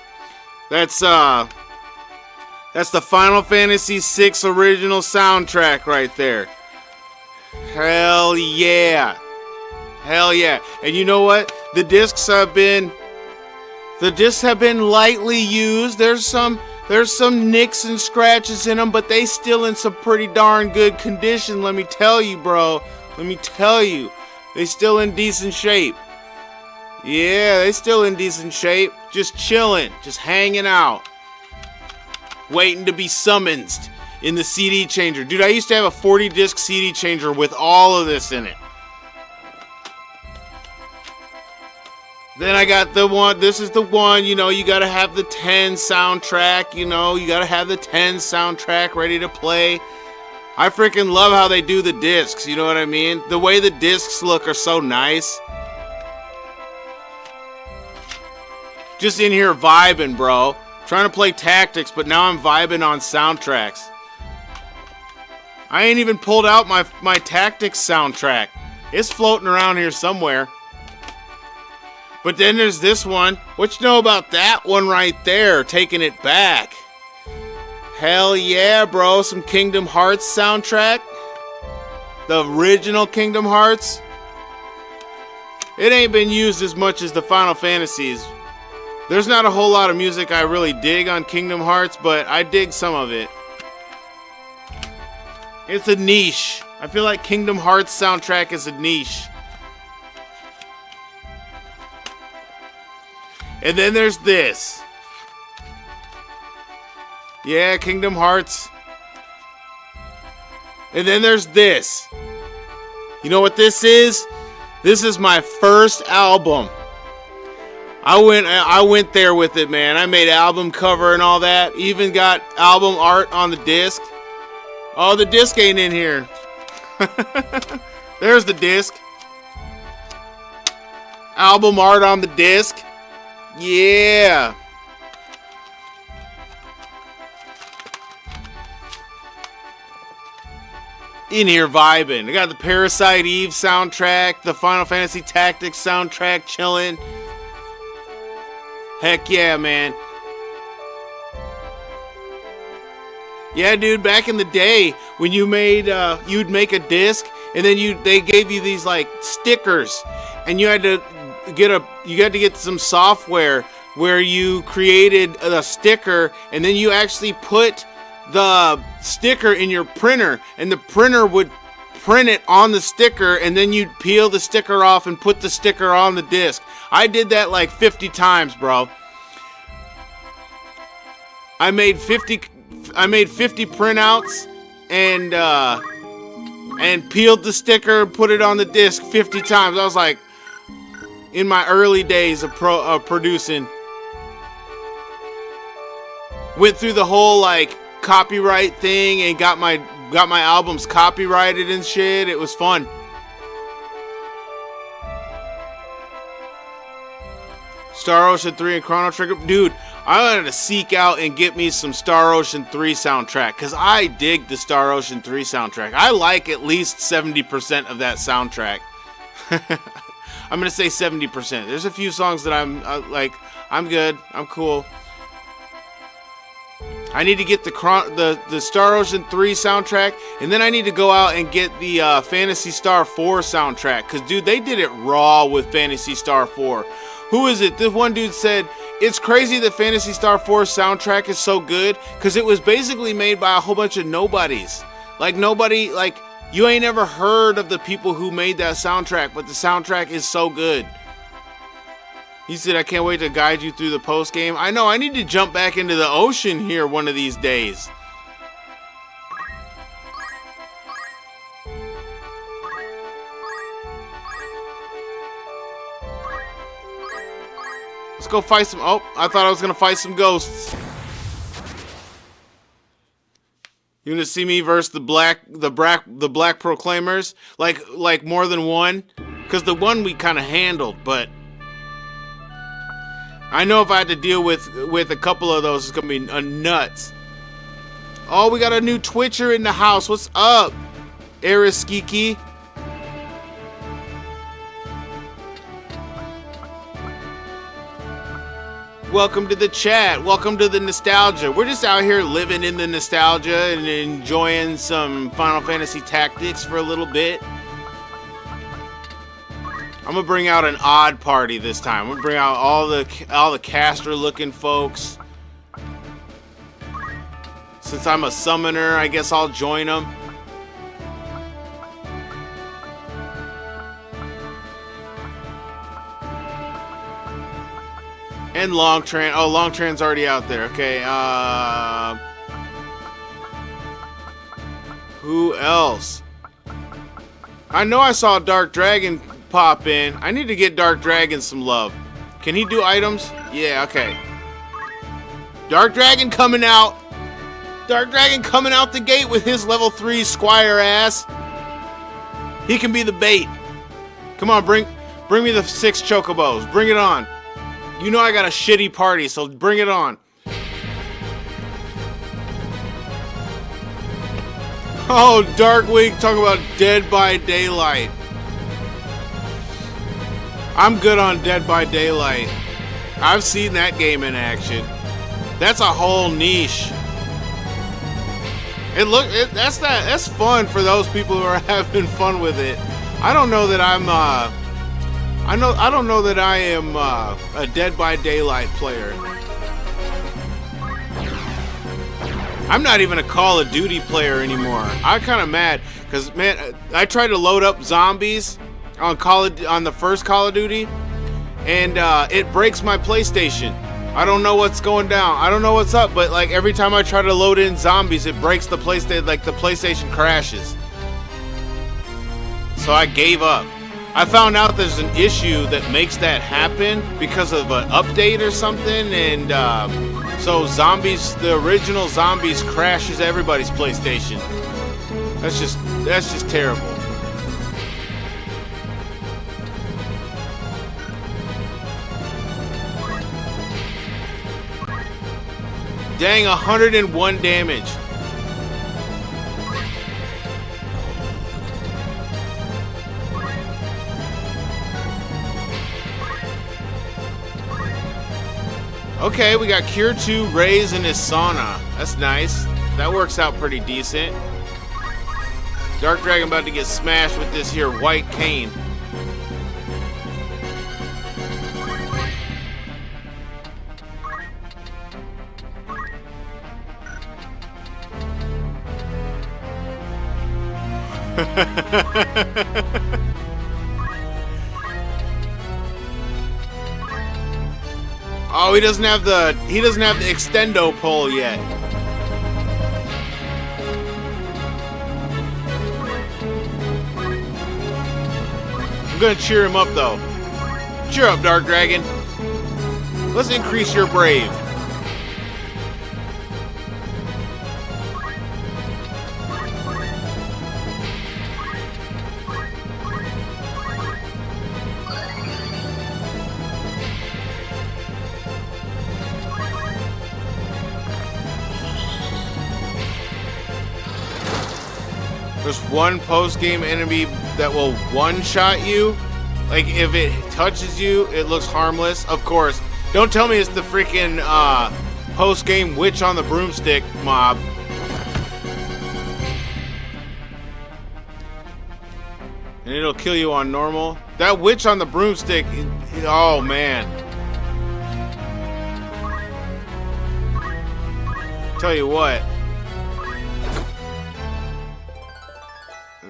That's the Final Fantasy VI original soundtrack right there. Hell yeah. Hell yeah. And you know what? The discs have been lightly used. There's some nicks and scratches in them, but they still in some pretty darn good condition, let me tell you, bro. Let me tell you. They still in decent shape. Yeah, they still in decent shape. Just chilling, just hanging out. Waiting to be summoned in the CD changer. Dude, I used to have a 40 disc CD changer with all of this in it. Then I got the one, this is the one, you know, you gotta have the 10 soundtrack, you know, you gotta have the 10 soundtrack ready to play. I freaking love how they do the discs, you know what I mean? The way the discs look are so nice. Just in here vibing, bro. Trying to play Tactics, but now I'm vibing on soundtracks. I ain't even pulled out my Tactics soundtrack. It's floating around here somewhere. But then there's this one. What you know about that one right there? Taking it back. Hell yeah, bro. Some Kingdom Hearts soundtrack. The original Kingdom Hearts. It ain't been used as much as the Final Fantasies. There's not a whole lot of music I really dig on Kingdom Hearts, but I dig some of it. It's a niche. I feel like Kingdom Hearts soundtrack is a niche. And then there's this. Yeah, Kingdom Hearts. And then there's this. You know what this is? This is my first album. I went there with it, man. I made album cover and all that. Even got album art on the disc. Oh, the disc ain't in here. There's the disc. Album art on the disc. Yeah. In here vibing. I got the Parasite Eve soundtrack, the Final Fantasy Tactics soundtrack chilling. Heck yeah, man. Yeah, dude, back in the day when you made you'd make a disc and then they gave you these like stickers and you had to get some software where you created a sticker and then you actually put the sticker in your printer and the printer would print it on the sticker and then you'd peel the sticker off and put the sticker on the disc. I did that like 50 times, bro. I made 50 printouts and peeled the sticker and put it on the disc 50 times. I was like, in my early days of producing, went through the whole like copyright thing and got my got my albums copyrighted and shit. It was fun. Star Ocean 3 and Chrono Trigger. Dude, I wanted to seek out and get me some Star Ocean 3 soundtrack, because I dig the Star Ocean 3 soundtrack. I like at least 70% of that soundtrack. I'm going to say 70%. There's a few songs that I'm like, I'm good. I'm cool. I need to get the Star Ocean 3 soundtrack, and then I need to go out and get the Phantasy Star 4 soundtrack, because, dude, they did it raw with Phantasy Star 4. Who is it? This one dude said, it's crazy that Phantasy Star 4's soundtrack is so good, because it was basically made by a whole bunch of nobodies. Like, nobody, like, you ain't ever heard of the people who made that soundtrack, but the soundtrack is so good. He said, I can't wait to guide you through the post game. I know, I need to jump back into the ocean here one of these days. Let's go fight some... Oh, I thought I was going to fight some ghosts. You want to see me versus the Black Proclaimers? Like more than one? Because the one we kind of handled, but... I know if I had to deal with a couple of those, it's going to be nuts. Oh, we got a new Twitcher in the house. What's up, Ariskiki? Welcome to the chat. Welcome to the nostalgia. We're just out here living in the nostalgia and enjoying some Final Fantasy Tactics for a little bit. I'm gonna bring out an odd party this time. I'm gonna bring out all the caster-looking folks. Since I'm a summoner, I guess I'll join them. And Longtran. Oh, Longtran's already out there. Okay. Who else? I know I saw Dark Dragon pop in. I need to get Dark Dragon some love. Can he do items? Yeah, okay. Dark Dragon coming out. Dark Dragon coming out the gate with his level 3 Squire ass. He can be the bait. Come on, bring me the 6 chocobos. Bring it on. You know I got a shitty party, so bring it on. Oh, Darkwing, talk about Dead by Daylight. I'm good on Dead by Daylight. I've seen that game in action. That's a whole niche. That's fun for those people who are having fun with it. I don't know that I don't know that I am a Dead by Daylight player. I'm not even a Call of Duty player anymore. I'm kind of mad because, man, I tried to load up zombies on the first Call of Duty, and it breaks my PlayStation. I don't know what's going down. I don't know what's up, but like every time I try to load in zombies, it breaks the PlayStation. Like the PlayStation crashes. So I gave up. I found out there's an issue that makes that happen because of an update or something, and so zombies, the original zombies, crashes everybody's PlayStation. That's just terrible. Dang, 101 damage. Okay, we got Cure 2, Raze, and Isana. That's nice. That works out pretty decent. Dark Dragon about to get smashed with this here white cane. Oh, he doesn't have the extendo pole yet. I'm gonna cheer him up though. Cheer up, Dark Dragon. Let's increase your brave. . There's one post-game enemy that will one-shot you. Like, if it touches you, it looks harmless. Of course. Don't tell me it's the freaking post-game witch on the broomstick mob. And it'll kill you on normal. That witch on the broomstick, oh man. Tell you what.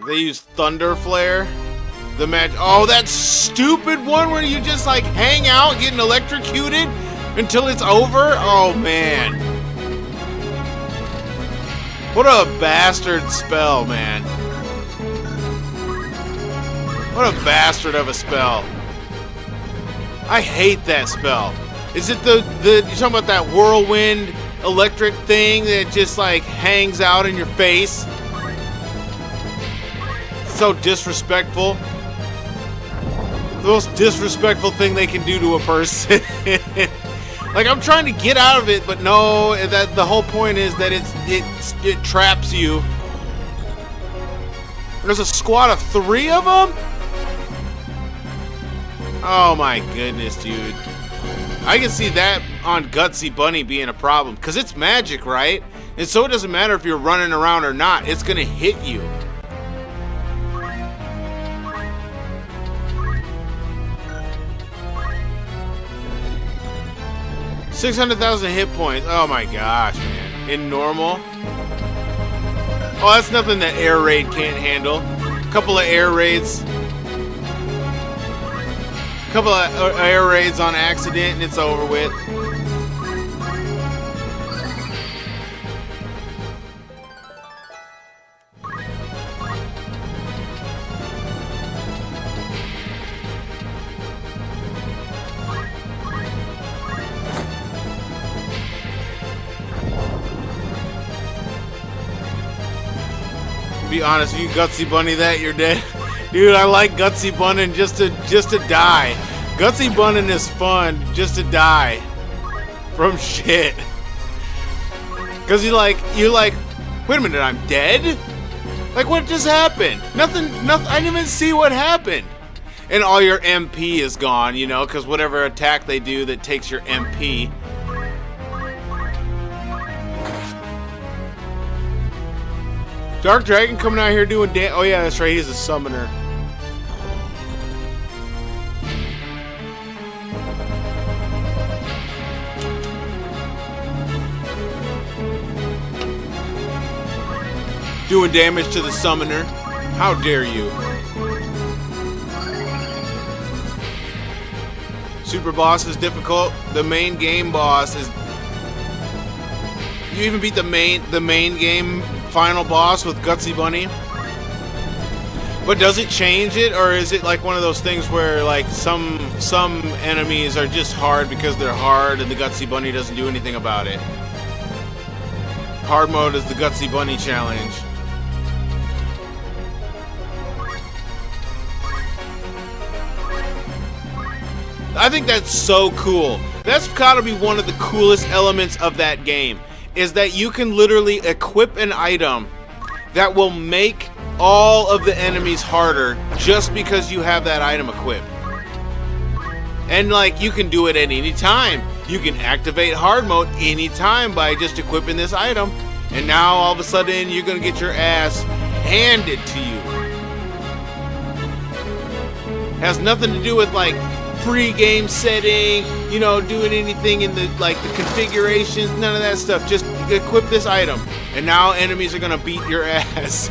They use Thunder Flare. The match. Oh, that stupid one where you just like hang out getting electrocuted until it's over. Oh man. What a bastard spell, man. What a bastard of a spell. I hate that spell. Is it the you're talking about that whirlwind electric thing that just like hangs out in your face? So disrespectful. The most disrespectful thing they can do to a person. Like, I'm trying to get out of it, but no, that the whole point is that it traps you. There's a squad of 3 of them? Oh my goodness, dude. I can see that on Gutsy Bunny being a problem, because it's magic, right? And so it doesn't matter if you're running around or not, it's gonna hit you. $600,000 hit points. Oh my gosh, man. In normal. Oh, that's nothing that Air Raid can't handle. A couple of air raids. A couple of air raids on accident and it's over with. Be honest, if you Gutsy Bunny that, you're dead. Dude, I like Gutsy Bunning just to die. Gutsy Bunning is fun just to die from shit. Cause you're like, wait a minute, I'm dead? Like, what just happened? Nothing, I didn't even see what happened. And all your MP is gone, you know, cause whatever attack they do that takes your MP. Dark Dragon coming out here doing oh yeah, that's right, he's a summoner. Doing damage to the summoner. How dare you? Super boss is difficult. The main game boss is... You even beat the main game final boss with Gutsy Bunny. But does it change it, or is it like one of those things where like some enemies are just hard because they're hard and the Gutsy Bunny doesn't do anything about it? Hard mode is the Gutsy Bunny challenge. I think that's so cool. That's gotta be one of the coolest elements of that game, is that you can literally equip an item that will make all of the enemies harder just because you have that item equipped. And like, you can do it at any time. You can activate hard mode anytime by just equipping this item, and now all of a sudden you're gonna get your ass handed to you. Has nothing to do with like pre-game setting, you know, doing anything in the like the configurations, none of that stuff. Just equip this item, and now enemies are gonna beat your ass.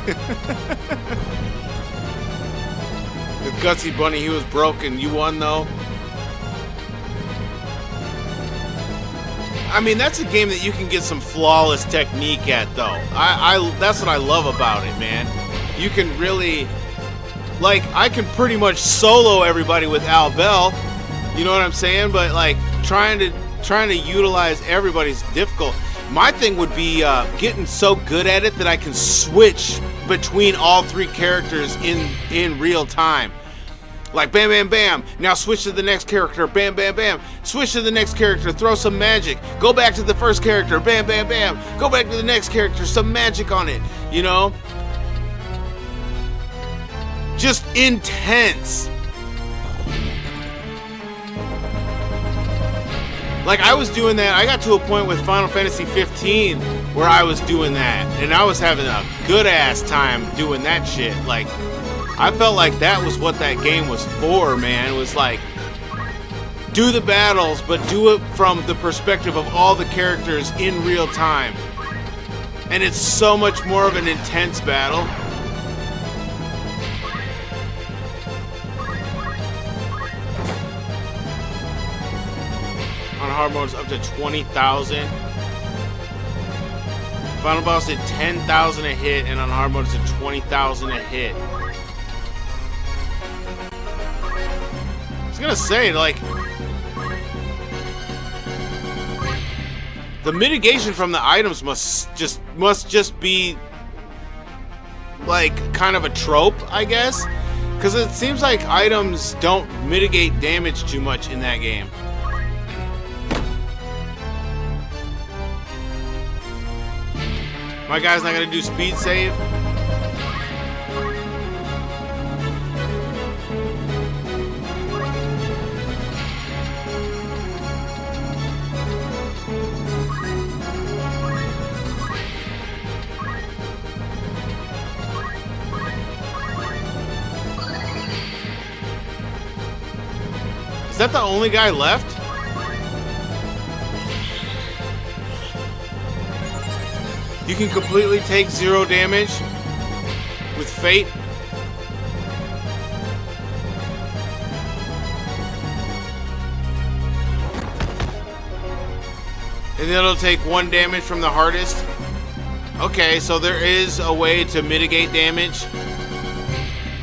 The Gutsy Bunny, he was broken. You won though. I mean, that's a game that you can get some flawless technique at though. That's what I love about it, man. You can really, like, I can pretty much solo everybody with Al Bell. You know what I'm saying? But like trying to utilize everybody's difficult. My thing would be getting so good at it that I can switch between all 3 characters in real time. Like bam, bam, bam. Now switch to the next character. Bam, bam, bam. Switch to the next character. Throw some magic. Go back to the first character. Bam, bam, bam. Go back to the next character. Some magic on it. You know? just intense. Like, I was doing that. I got to a point with Final Fantasy 15 where I was doing that, and I was having a good ass time doing that shit. Like, I felt like that was what that game was for, man. It was like, do the battles, but do it from the perspective of all the characters in real time. And it's so much more of an intense battle. On hard mode, it's up to 20,000. Final boss did 10,000 a hit, and on hard mode, it's at 20,000 a hit. I was gonna say, like, the mitigation from the items must just be like kind of a trope, I guess, because it seems like items don't mitigate damage too much in that game. My guy's not gonna do speed save. Is that the only guy left? You can completely take 0 damage with Fate. And then it'll take 1 damage from the hardest. Okay, so there is a way to mitigate damage.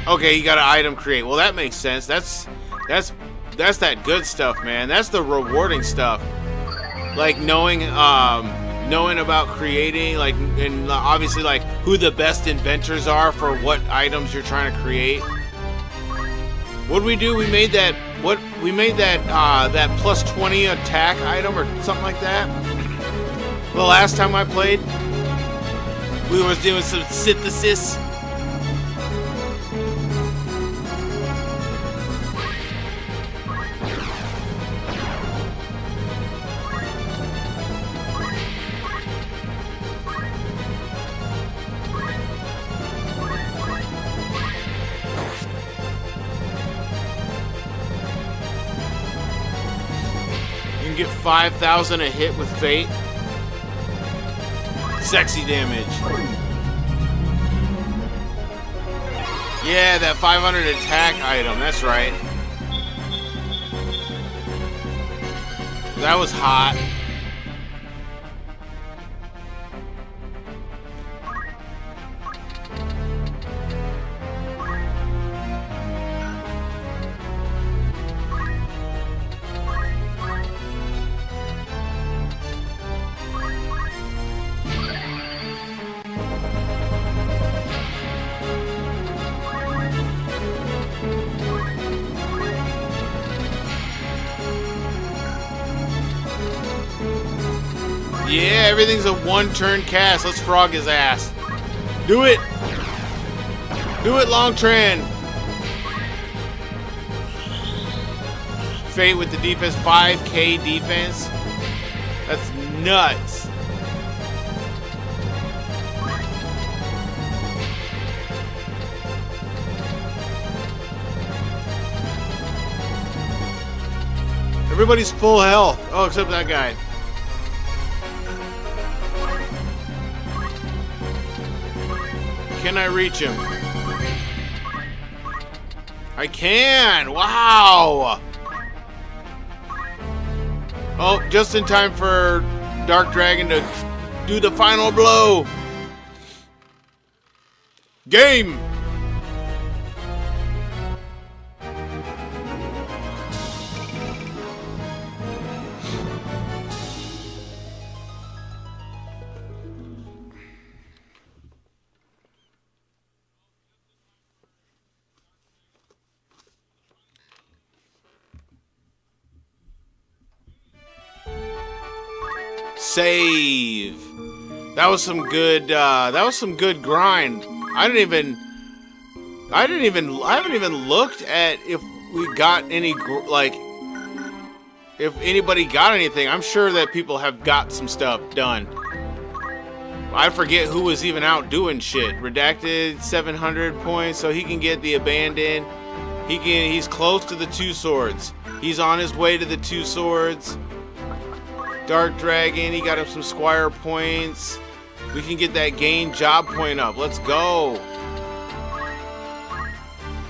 Okay, you got an item create. Well, that makes sense. That's that good stuff, man. That's the rewarding stuff. Like knowing about creating, like, and obviously like who the best inventors are for what items you're trying to create. What did we do? We made that that plus 20 attack item or something like that. The last time I played, we was doing some synthesis. You can get 5,000 a hit with Fate. Sexy damage. Yeah, that 500 attack item, that's right. That was hot. Yeah, everything's a one-turn cast. Let's frog his ass. Do it! Do it, Longtran! Fate with the defense, 5k defense. That's nuts. Everybody's full health. Oh, except that guy. Can I reach him? I can! Wow! Oh, just in time for Dark Dragon to do the final blow. Game! Save. That was some good grind. I didn't even I haven't even looked at if we got any, like, if anybody got anything. I'm sure that people have got some stuff done. I forget who was even out doing shit. Redacted 700 points, so he can get the abandoned. He's close to the 2 swords. He's on his way to the 2 swords. Dark Dragon, he got him some squire points. We can get that gain job point up. Let's go.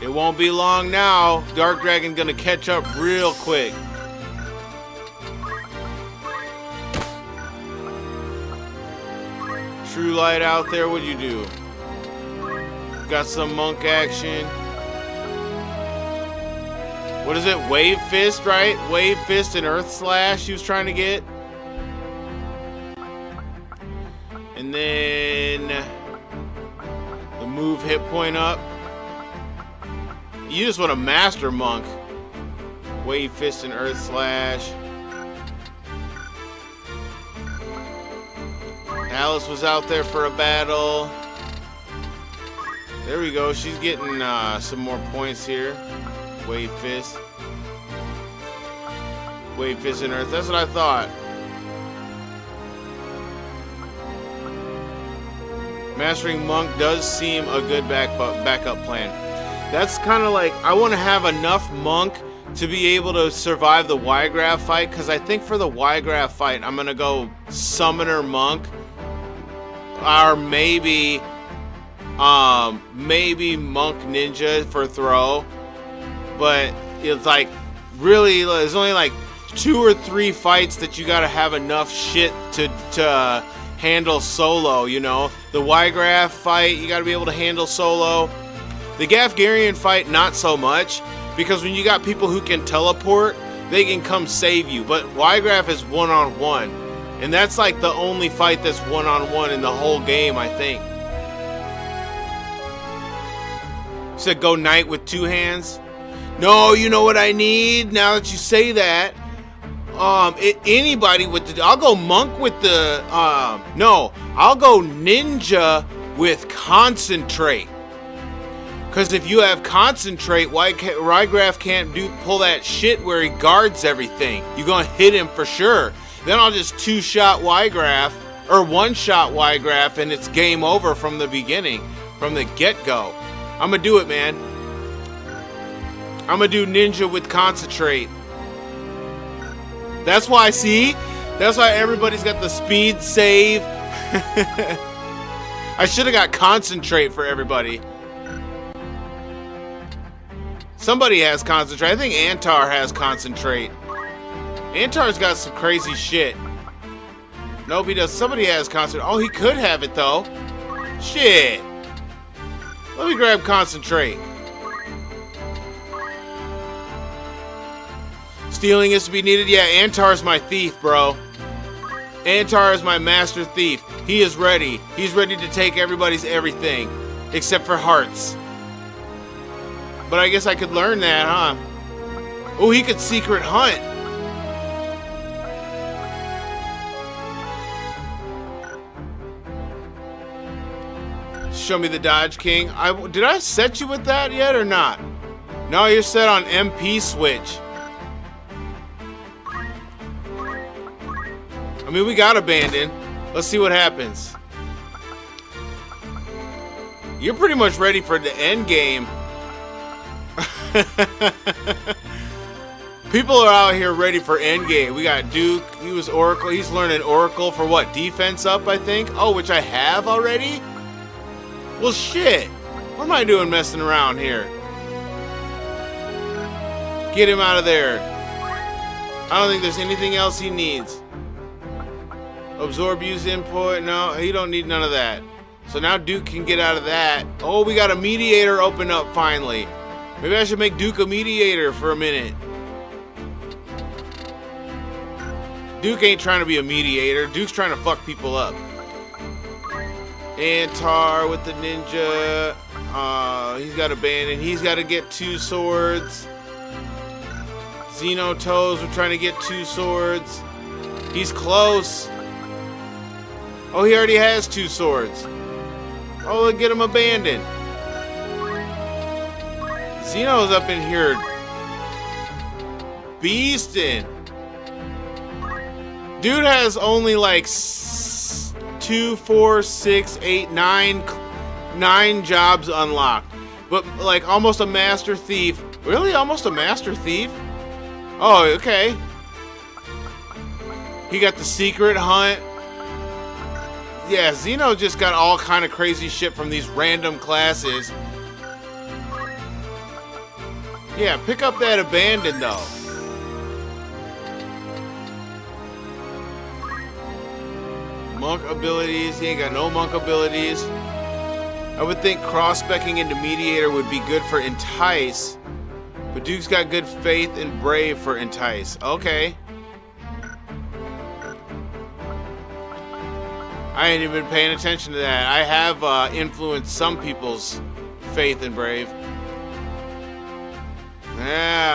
It won't be long now. Dark Dragon gonna catch up real quick. True Light out there, what'd you do? Got some monk action. What is it? Wave Fist, right? Wave Fist and Earth Slash he was trying to get. And then the move hit point up. You just want a Master Monk. Wave Fist and Earth Slash. Alice was out there for a battle. There we go. She's getting some more points here. Wave Fist. Wave Fist and Earth. That's what I thought. Mastering Monk does seem a good backup plan. That's kind of like, I want to have enough Monk to be able to survive the Ygraf fight, because I think for the Ygraf fight, I'm going to go Summoner Monk. Or maybe Monk Ninja for throw. But it's like, really, there's only like 2 or 3 fights that you gotta have enough shit to handle solo, you know? The Ygraf fight, you gotta be able to handle solo. The Gafgarian fight, not so much, because when you got people who can teleport, they can come save you. But Ygraf is one-on-one, and that's like the only fight that's one-on-one in the whole game, I think. Said go knight with 2 hands. No, you know what I need? Now that you say that, anybody with the, I'll go monk with the, no, I'll go ninja with concentrate. Because if you have concentrate, Ygraf can't pull that shit where he guards everything. You're gonna hit him for sure. Then I'll just 2-shot Ygraf, or 1-shot Ygraf, and it's game over from the beginning, from the get-go. I'm gonna do it, man. I'm gonna do ninja with concentrate. That's why, see? That's why everybody's got the speed save. I should have got concentrate for everybody. Somebody has concentrate. I think Antar has concentrate. Antar's got some crazy shit. Nope, he does. Somebody has concentrate. Oh, he could have it, though. Shit. Let me grab concentrate. Stealing is to be needed. Yeah, Antar's my thief, bro. Antar is my master thief. He is ready. He's ready to take everybody's everything. Except for hearts. But I guess I could learn that, huh? Oh, he could secret hunt. Show me the Dodge King. Did I set you with that yet or not? No, you're set on MP switch. I mean, we got abandoned. Let's see what happens. You're pretty much ready for the end game. People are out here ready for end game. We got Duke. He was Oracle. He's learning Oracle for what? Defense up, I think. Oh, which I have already? Well, shit. What am I doing messing around here? Get him out of there. I don't think there's anything else he needs. Absorb use input. No, he don't need none of that. So now Duke can get out of that. Oh, we got a mediator open up finally. Maybe I should make Duke a mediator for a minute. Duke ain't trying to be a mediator. Duke's trying to fuck people up. Antar with the ninja. He's got abandoned. He's got to get 2 swords. Xenotoes, we're trying to get 2 swords. He's close. Oh, he already has 2 swords. Oh, look, get him abandoned. Zeno's up in here beasting. Dude has only like 2, 4, 6, 8, 9 jobs unlocked. But like almost a master thief. Really? Almost a master thief? Oh, okay. He got the secret hunt. Yeah, Zeno just got all kind of crazy shit from these random classes. Yeah, pick up that abandon though. Monk abilities, he ain't got no monk abilities. I would think cross-specking into mediator would be good for entice, but Duke's got good faith and brave for entice. Okay. I ain't even been paying attention to that. I have influenced some people's faith and brave.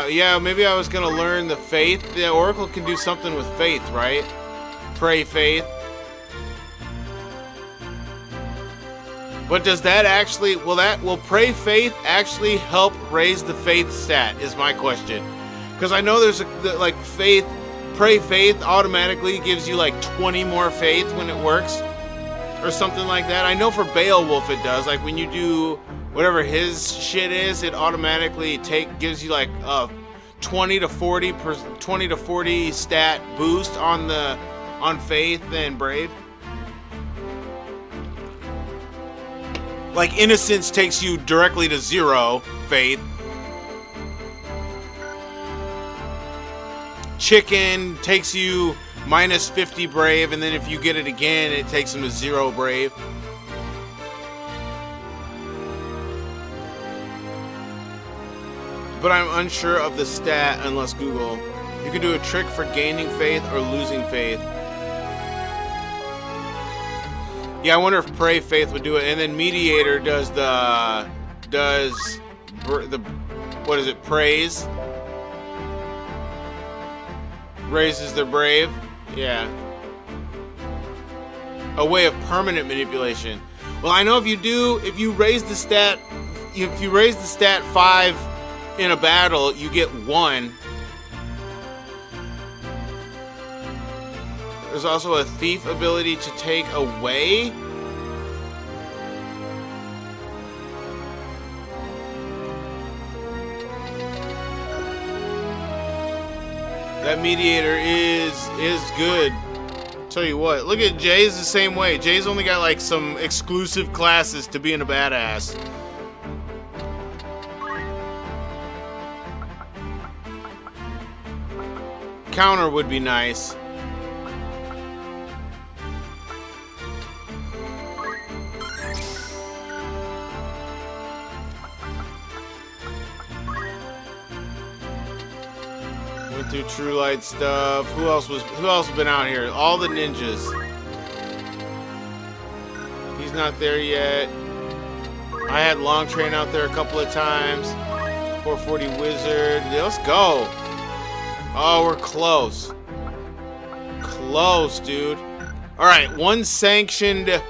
Yeah, maybe I was gonna learn the faith. The Oracle can do something with faith, right? Pray faith. But does that actually, will pray faith actually help raise the faith stat is my question. Because I know there's like faith, pray faith automatically gives you like 20 more faith when it works. Or something like that. I know for Beowulf it does. Like when you do whatever his shit is, it automatically gives you like a 20 to 40 stat boost on faith and brave. Like innocence takes you directly to 0 faith. Chicken takes you minus 50 brave, and then if you get it again, it takes them to 0 brave. But I'm unsure of the stat unless Google. You can do a trick for gaining faith or losing faith. Yeah, I wonder if pray faith would do it, and then mediator does what is it? Praise. Raises their brave. Yeah. A way of permanent manipulation. Well, I know if you raise the stat 5 in a battle, you get 1. There's also a thief ability to take away. That mediator is good. Tell you what, look at Jay's the same way. Jay's only got like some exclusive classes to being a badass. Counter would be nice. Went through True Light stuff. Who else has been out here? All the ninjas. He's not there yet. I had Long Train out there a couple of times. 440 Wizard. Let's go. Oh, we're close. Close, dude. All right, one sanctioned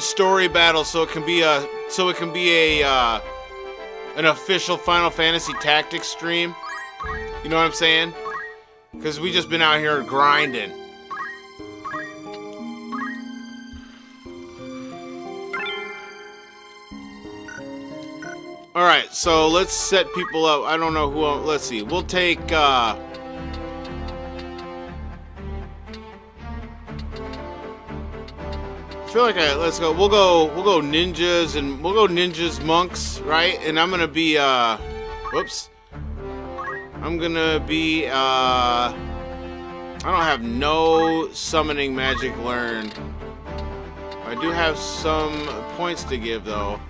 story battle, so it can be an official Final Fantasy Tactics stream. You know what I'm saying? Because we just been out here grinding. All right, so let's set people up. I don't know who. Let's see. We'll take. I feel like let's go. We'll go ninjas and we'll go ninjas monks, right? And I'm gonna be. Whoops. I'm gonna be. I don't have no summoning magic learned. I do have some points to give though.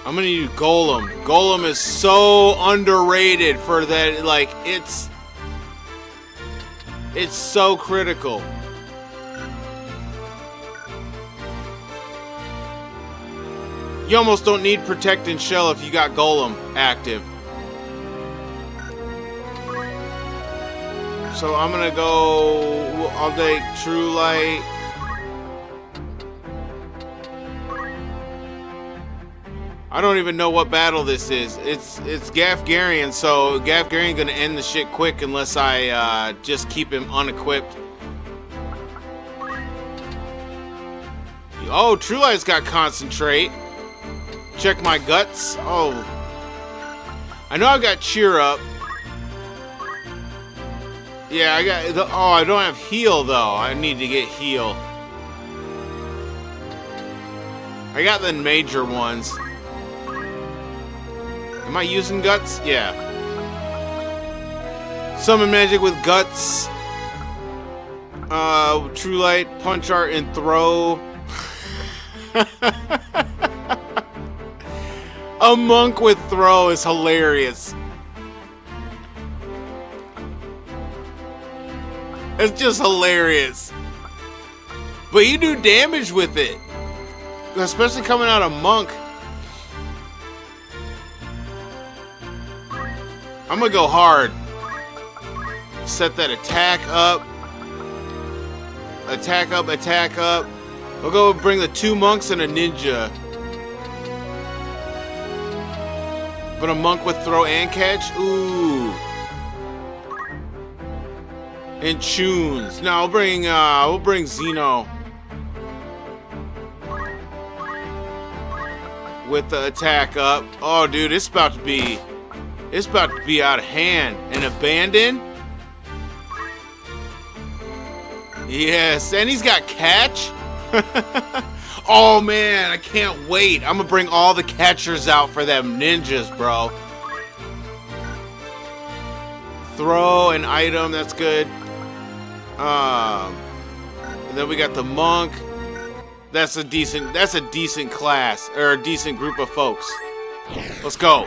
I'm gonna use Golem. Golem is so underrated for that, like, it's so critical. You almost don't need Protect and Shell if you got Golem active. So I'm gonna go, I'll take True Light. I don't even know what battle this is. It's Gafgarian, so Gafgarian gonna end the shit quick unless I just keep him unequipped. Oh, True Light's got concentrate. Check my guts. Oh, I know I got cheer up. Yeah, I got the. Oh, I don't have heal though. I need to get heal. I got the major ones. Am I using guts? Yeah. Summon magic with guts. True Light, punch art, and throw. A monk with throw is hilarious. It's just hilarious. But you do damage with it. Especially coming out of monk. I'm gonna go hard. Set that attack up. Attack up, attack up. We'll go bring the 2 monks and a ninja. But a monk with throw and catch? Ooh. And tunes. No, we'll bring Zeno. With the attack up. Oh dude, it's about to be out of hand. And abandon? Yes, and he's got catch. Oh man, I can't wait. I'm gonna bring all the catchers out for them ninjas, bro. Throw an item, that's good. And then we got the monk. That's a decent class, or a decent group of folks. Let's go.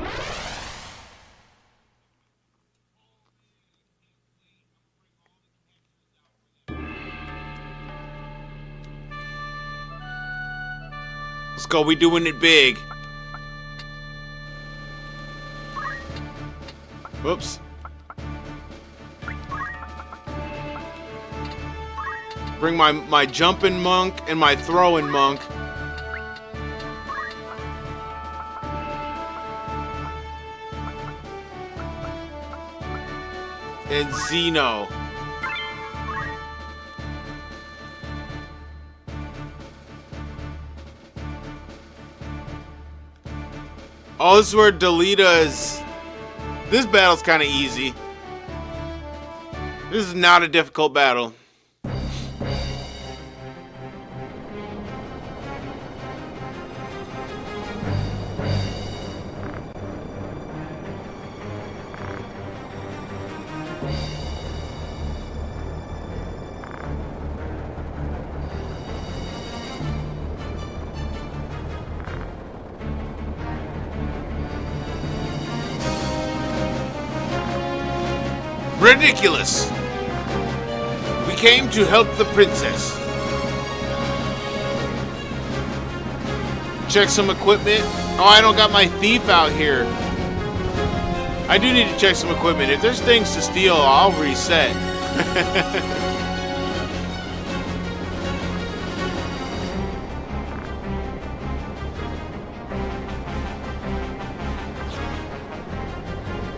Let's go, we doing it big. Whoops. Bring my jumping monk and my throwing monk. And Zeno. Oh, this is where Delita is. This battle's kind of easy. This is not a difficult battle. Ridiculous! We came to help the princess. Check some equipment. Oh, I don't got my thief out here. I do need to check some equipment. If there's things to steal, I'll reset.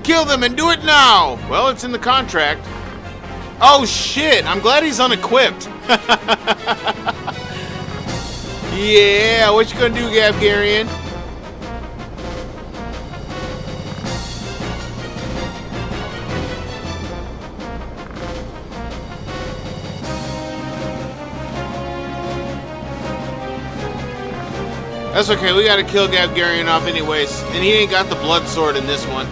Kill them and do it now! Well, it's in the contract. Oh shit, I'm glad he's unequipped. Yeah, what you gonna do, Gafgarian? That's okay, we gotta kill Gafgarian off anyways. And he ain't got the blood sword in this one.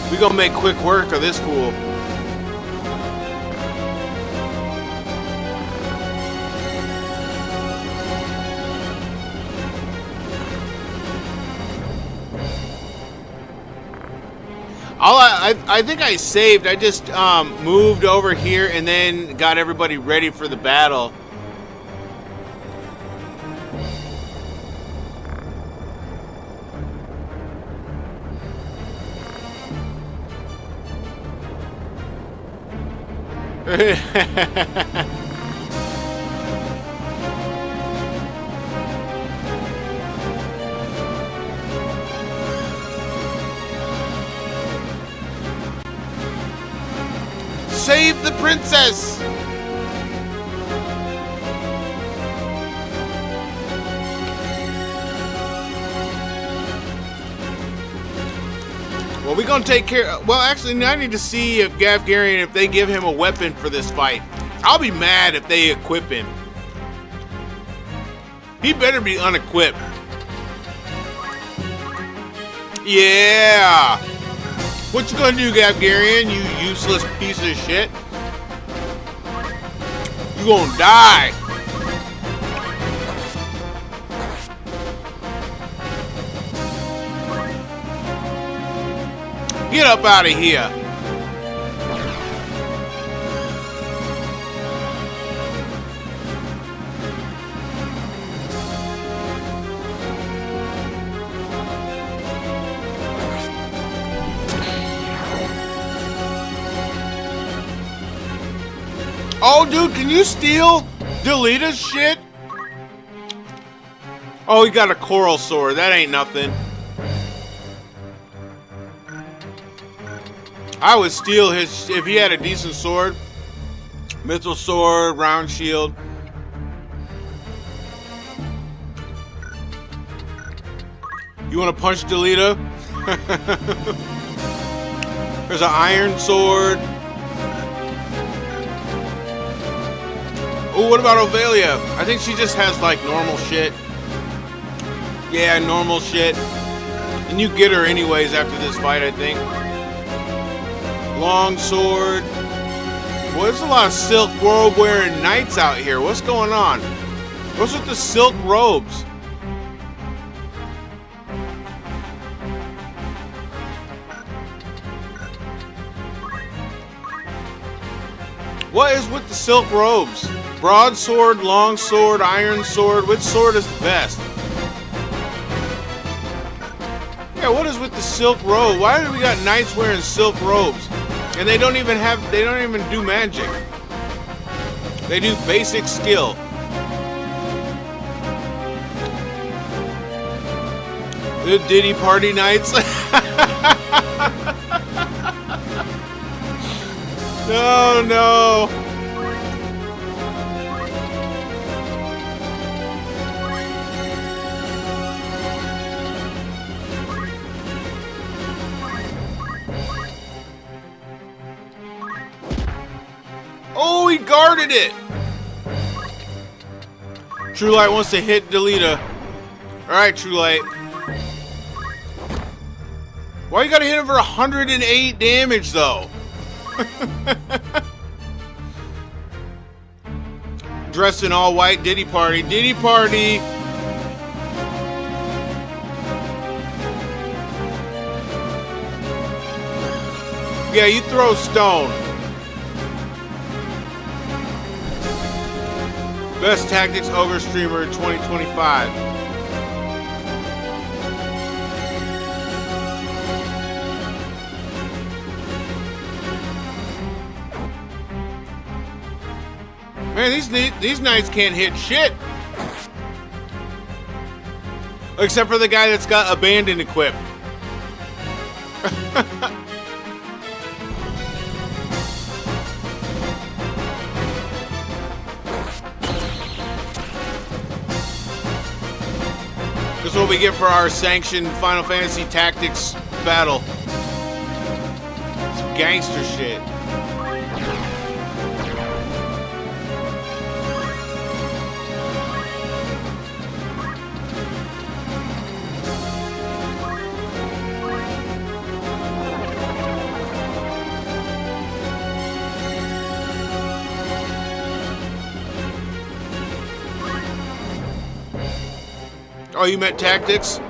We gonna make quick work of this fool. I think I saved. I just moved over here and then got everybody ready for the battle. save the princess! Well, we're gonna take care. Well, actually, I need to see if Gafgarian, if they give him a weapon for this fight. I'll be mad if they equip him. He better be unequipped. Yeah. What you gonna do, Gafgarian? You useless piece of shit. You gonna die. Get up out of here. Oh, dude, can you steal Delita's shit? Oh, he got a coral sword. That ain't nothing. I would steal his, if he had a decent sword. Mithril sword, round shield. You want to punch Delita? There's an iron sword. Oh, what about Ovelia? I think she just has like normal shit. Yeah, normal shit. And you get her anyways after this fight, I think. Long sword. Well, there's a lot of silk robe wearing knights out here. What's going on? What's with the silk robes? What is with the silk robes? Broadsword, long sword, iron sword. Which sword is the best? Yeah, what is with the silk robe? Why do we got knights wearing silk robes? And they don't even do magic. They do basic skill. The Diddy Party Knights. No, no. Oh, he guarded it. True Light wants to hit Delita. All right, True Light. Why you gotta hit him for 108 damage, though? Dressed in all white, Diddy Party. Diddy Party! Yeah, you throw stone. Best Tactics Ogre Streamer 2025. Man, these knights can't hit shit. Except for the guy that's got Abandon equipped. This is what we get for our sanctioned Final Fantasy Tactics battle. Some gangster shit. Oh, you meant Tactics?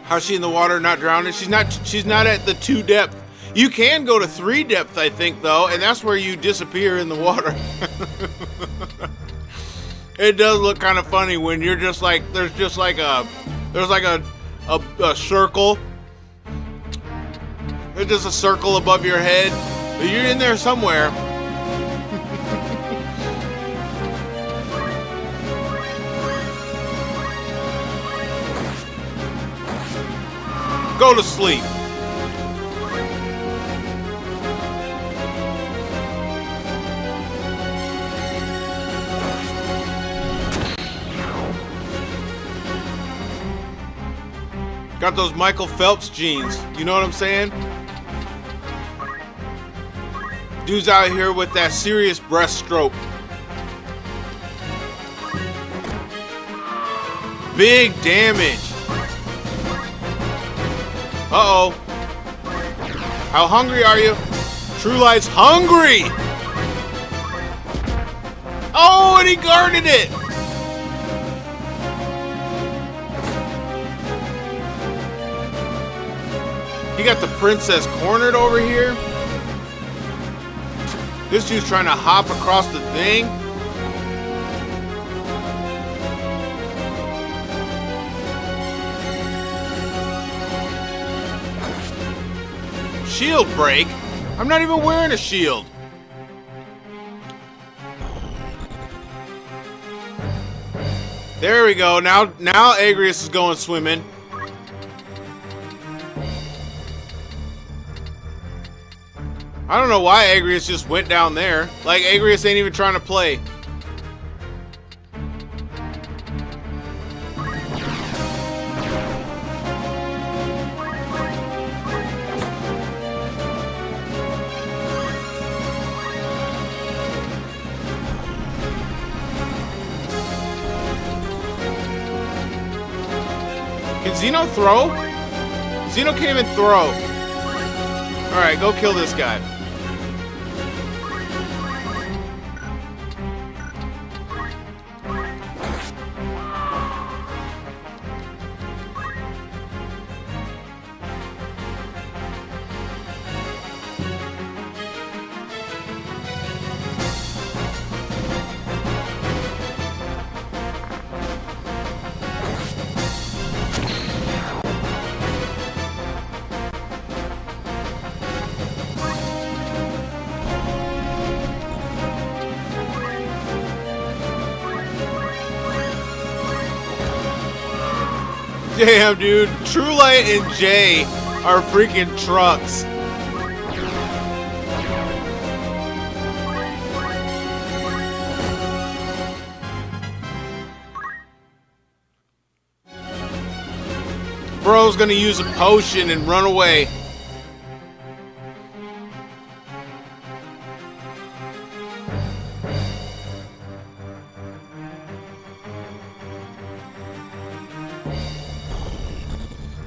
How's she in the water, not drowning? She's not at the 2 depth. You can go to 3 depth, I think, though, and that's where you disappear in the water. It does look kind of funny when you're just like, there's like a circle. There's just a circle above your head. But you're in there somewhere. Go to sleep. Got those Michael Phelps jeans. You know what I'm saying? Dude's out here with that serious breaststroke. Big damage. Uh-oh. How hungry are you? True Light's hungry! Oh, and he guarded it! He got the princess cornered over here. This dude's trying to hop across the thing. Shield break? I'm not even wearing a shield. There we go. Now Agrias is going swimming. I don't know why Agrias just went down there. Like, Agrias ain't even trying to play. Can Xeno throw? Xeno can't even throw. Alright, go kill this guy. Damn, dude. True Light and Jay are freaking trucks. Bro's gonna use a potion and run away.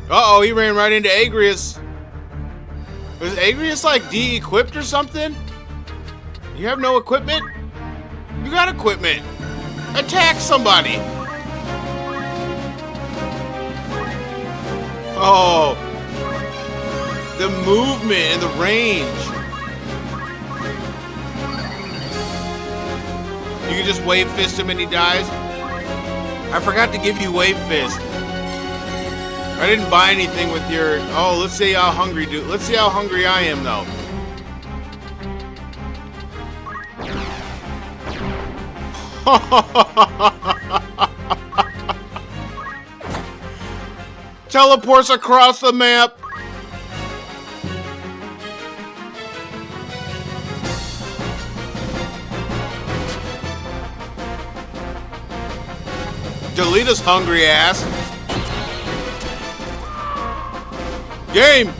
Uh-oh, he ran right into Agrias. Was Agrias like de-equipped or something? You have no equipment? You got equipment. Attack somebody. Oh. The movement and the range. You can just wave fist him and he dies? I forgot to give you wave fist. I didn't buy anything with your... Oh, let's see how hungry Let's see how hungry I am, though. Teleports across the map. Delita's hungry ass. Game!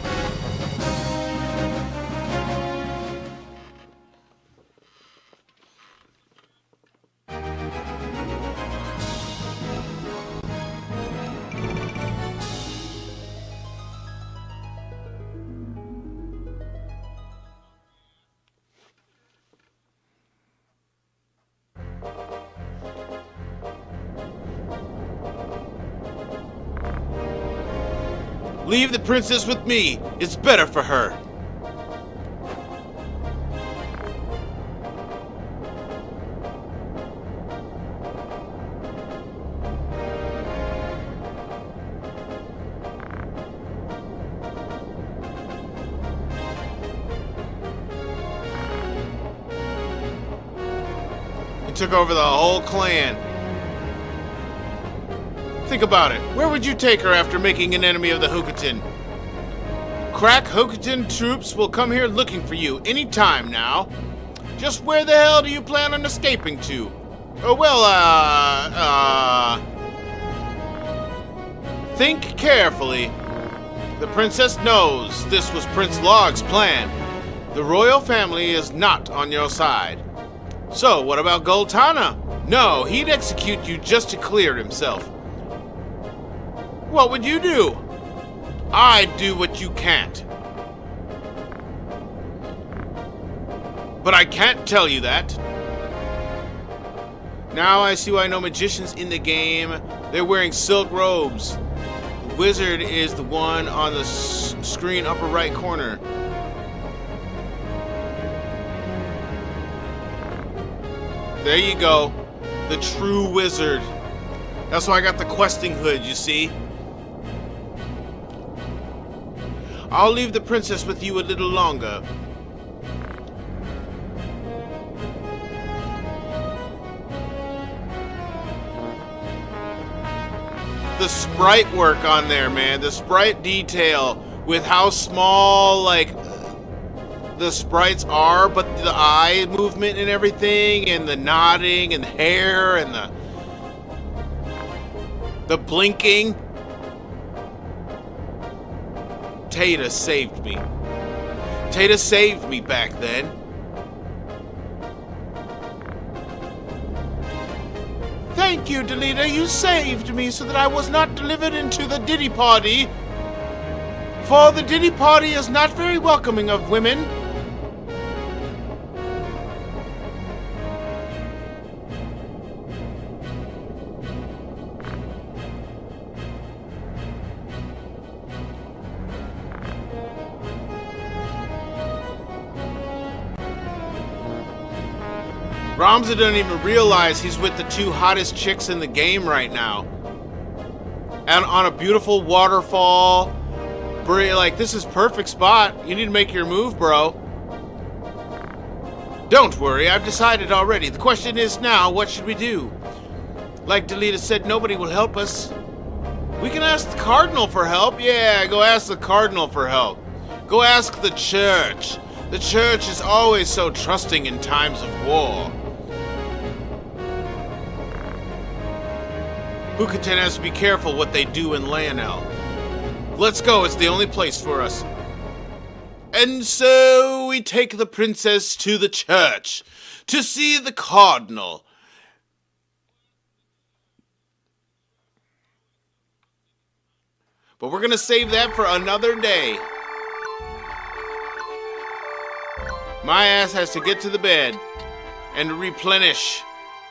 Leave the princess with me. It's better for her. He took over the whole clan. Think about it. Where would you take her after making an enemy of the Hokuton? Crack Hokuton troops will come here looking for you any time now. Just where the hell do you plan on escaping to? Oh, well, think carefully. The princess knows this was Prince Log's plan. The royal family is not on your side. So, what about Goltana? No, he'd execute you just to clear himself. What would you do? I'd do what you can't. But I can't tell you that. Now I see why no magicians in the game. They're wearing silk robes. The wizard is the one on the screen upper right corner. There you go. The true wizard. That's why I got the questing hood, you see. I'll leave the princess with you a little longer. The sprite work on there, man. The sprite detail with how small, like, the sprites are, but the eye movement and everything, and the nodding, and the hair, and the blinking. Tata saved me. Tata saved me back then. Thank you, Delita. You saved me so that I was not delivered into the Diddy Party. For the Diddy Party is not very welcoming of women. Ramza doesn't even realize he's with the two hottest chicks in the game right now. And on a beautiful waterfall. Like, this is perfect spot. You need to make your move, bro. Don't worry, I've decided already. The question is now, what should we do? Like Delita said, nobody will help us. We can ask the Cardinal for help. Yeah, go ask the Cardinal for help. Go ask the Church. The Church is always so trusting in times of war. Hukuten has to be careful what they do in Lionel. Let's go, it's the only place for us. And so we take the princess to the church to see the Cardinal. But we're gonna save that for another day. My ass has to get to the bed and replenish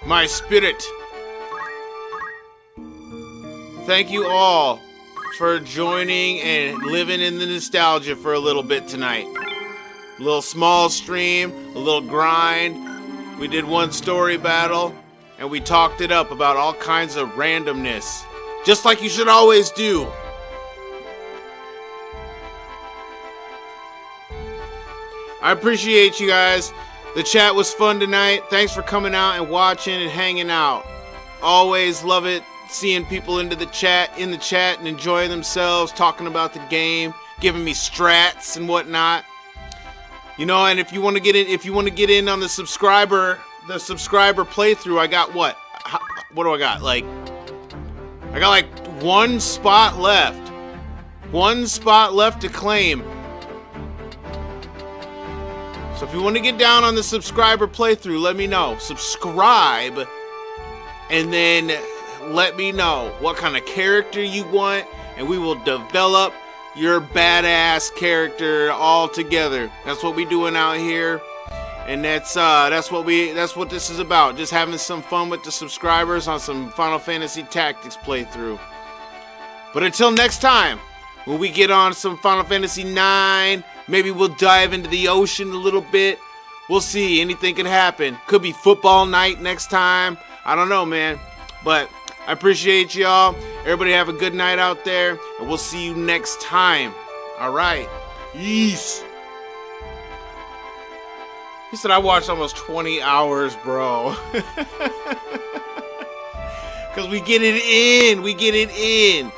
my spirit. Thank you all for joining and living in the nostalgia for a little bit tonight. A little small stream, a little grind. We did one story battle, and we talked it up about all kinds of randomness. Just like you should always do. I appreciate you guys. The chat was fun tonight. Thanks for coming out and watching and hanging out. Always love it. Seeing people in the chat and enjoying themselves, talking about the game, giving me strats and whatnot. You know, and if you want to get in on the subscriber playthrough, I got what do I got? I got like one spot left. One spot left to claim. So if you want to get down on the subscriber playthrough, let me know. Subscribe, and then let me know what kind of character you want, and we will develop your badass character all together. That's what we doing out here, and that's what this is about. Just having some fun with the subscribers on some Final Fantasy Tactics playthrough. But until next time, when we get on some Final Fantasy 9, maybe we'll dive into the ocean a little bit. We'll see. Anything can happen. Could be football night next time. I don't know, man. But I appreciate y'all. Everybody have a good night out there, and we'll see you next time. All right. Peace. He said I watched almost 20 hours, bro. Because we get it in. We get it in.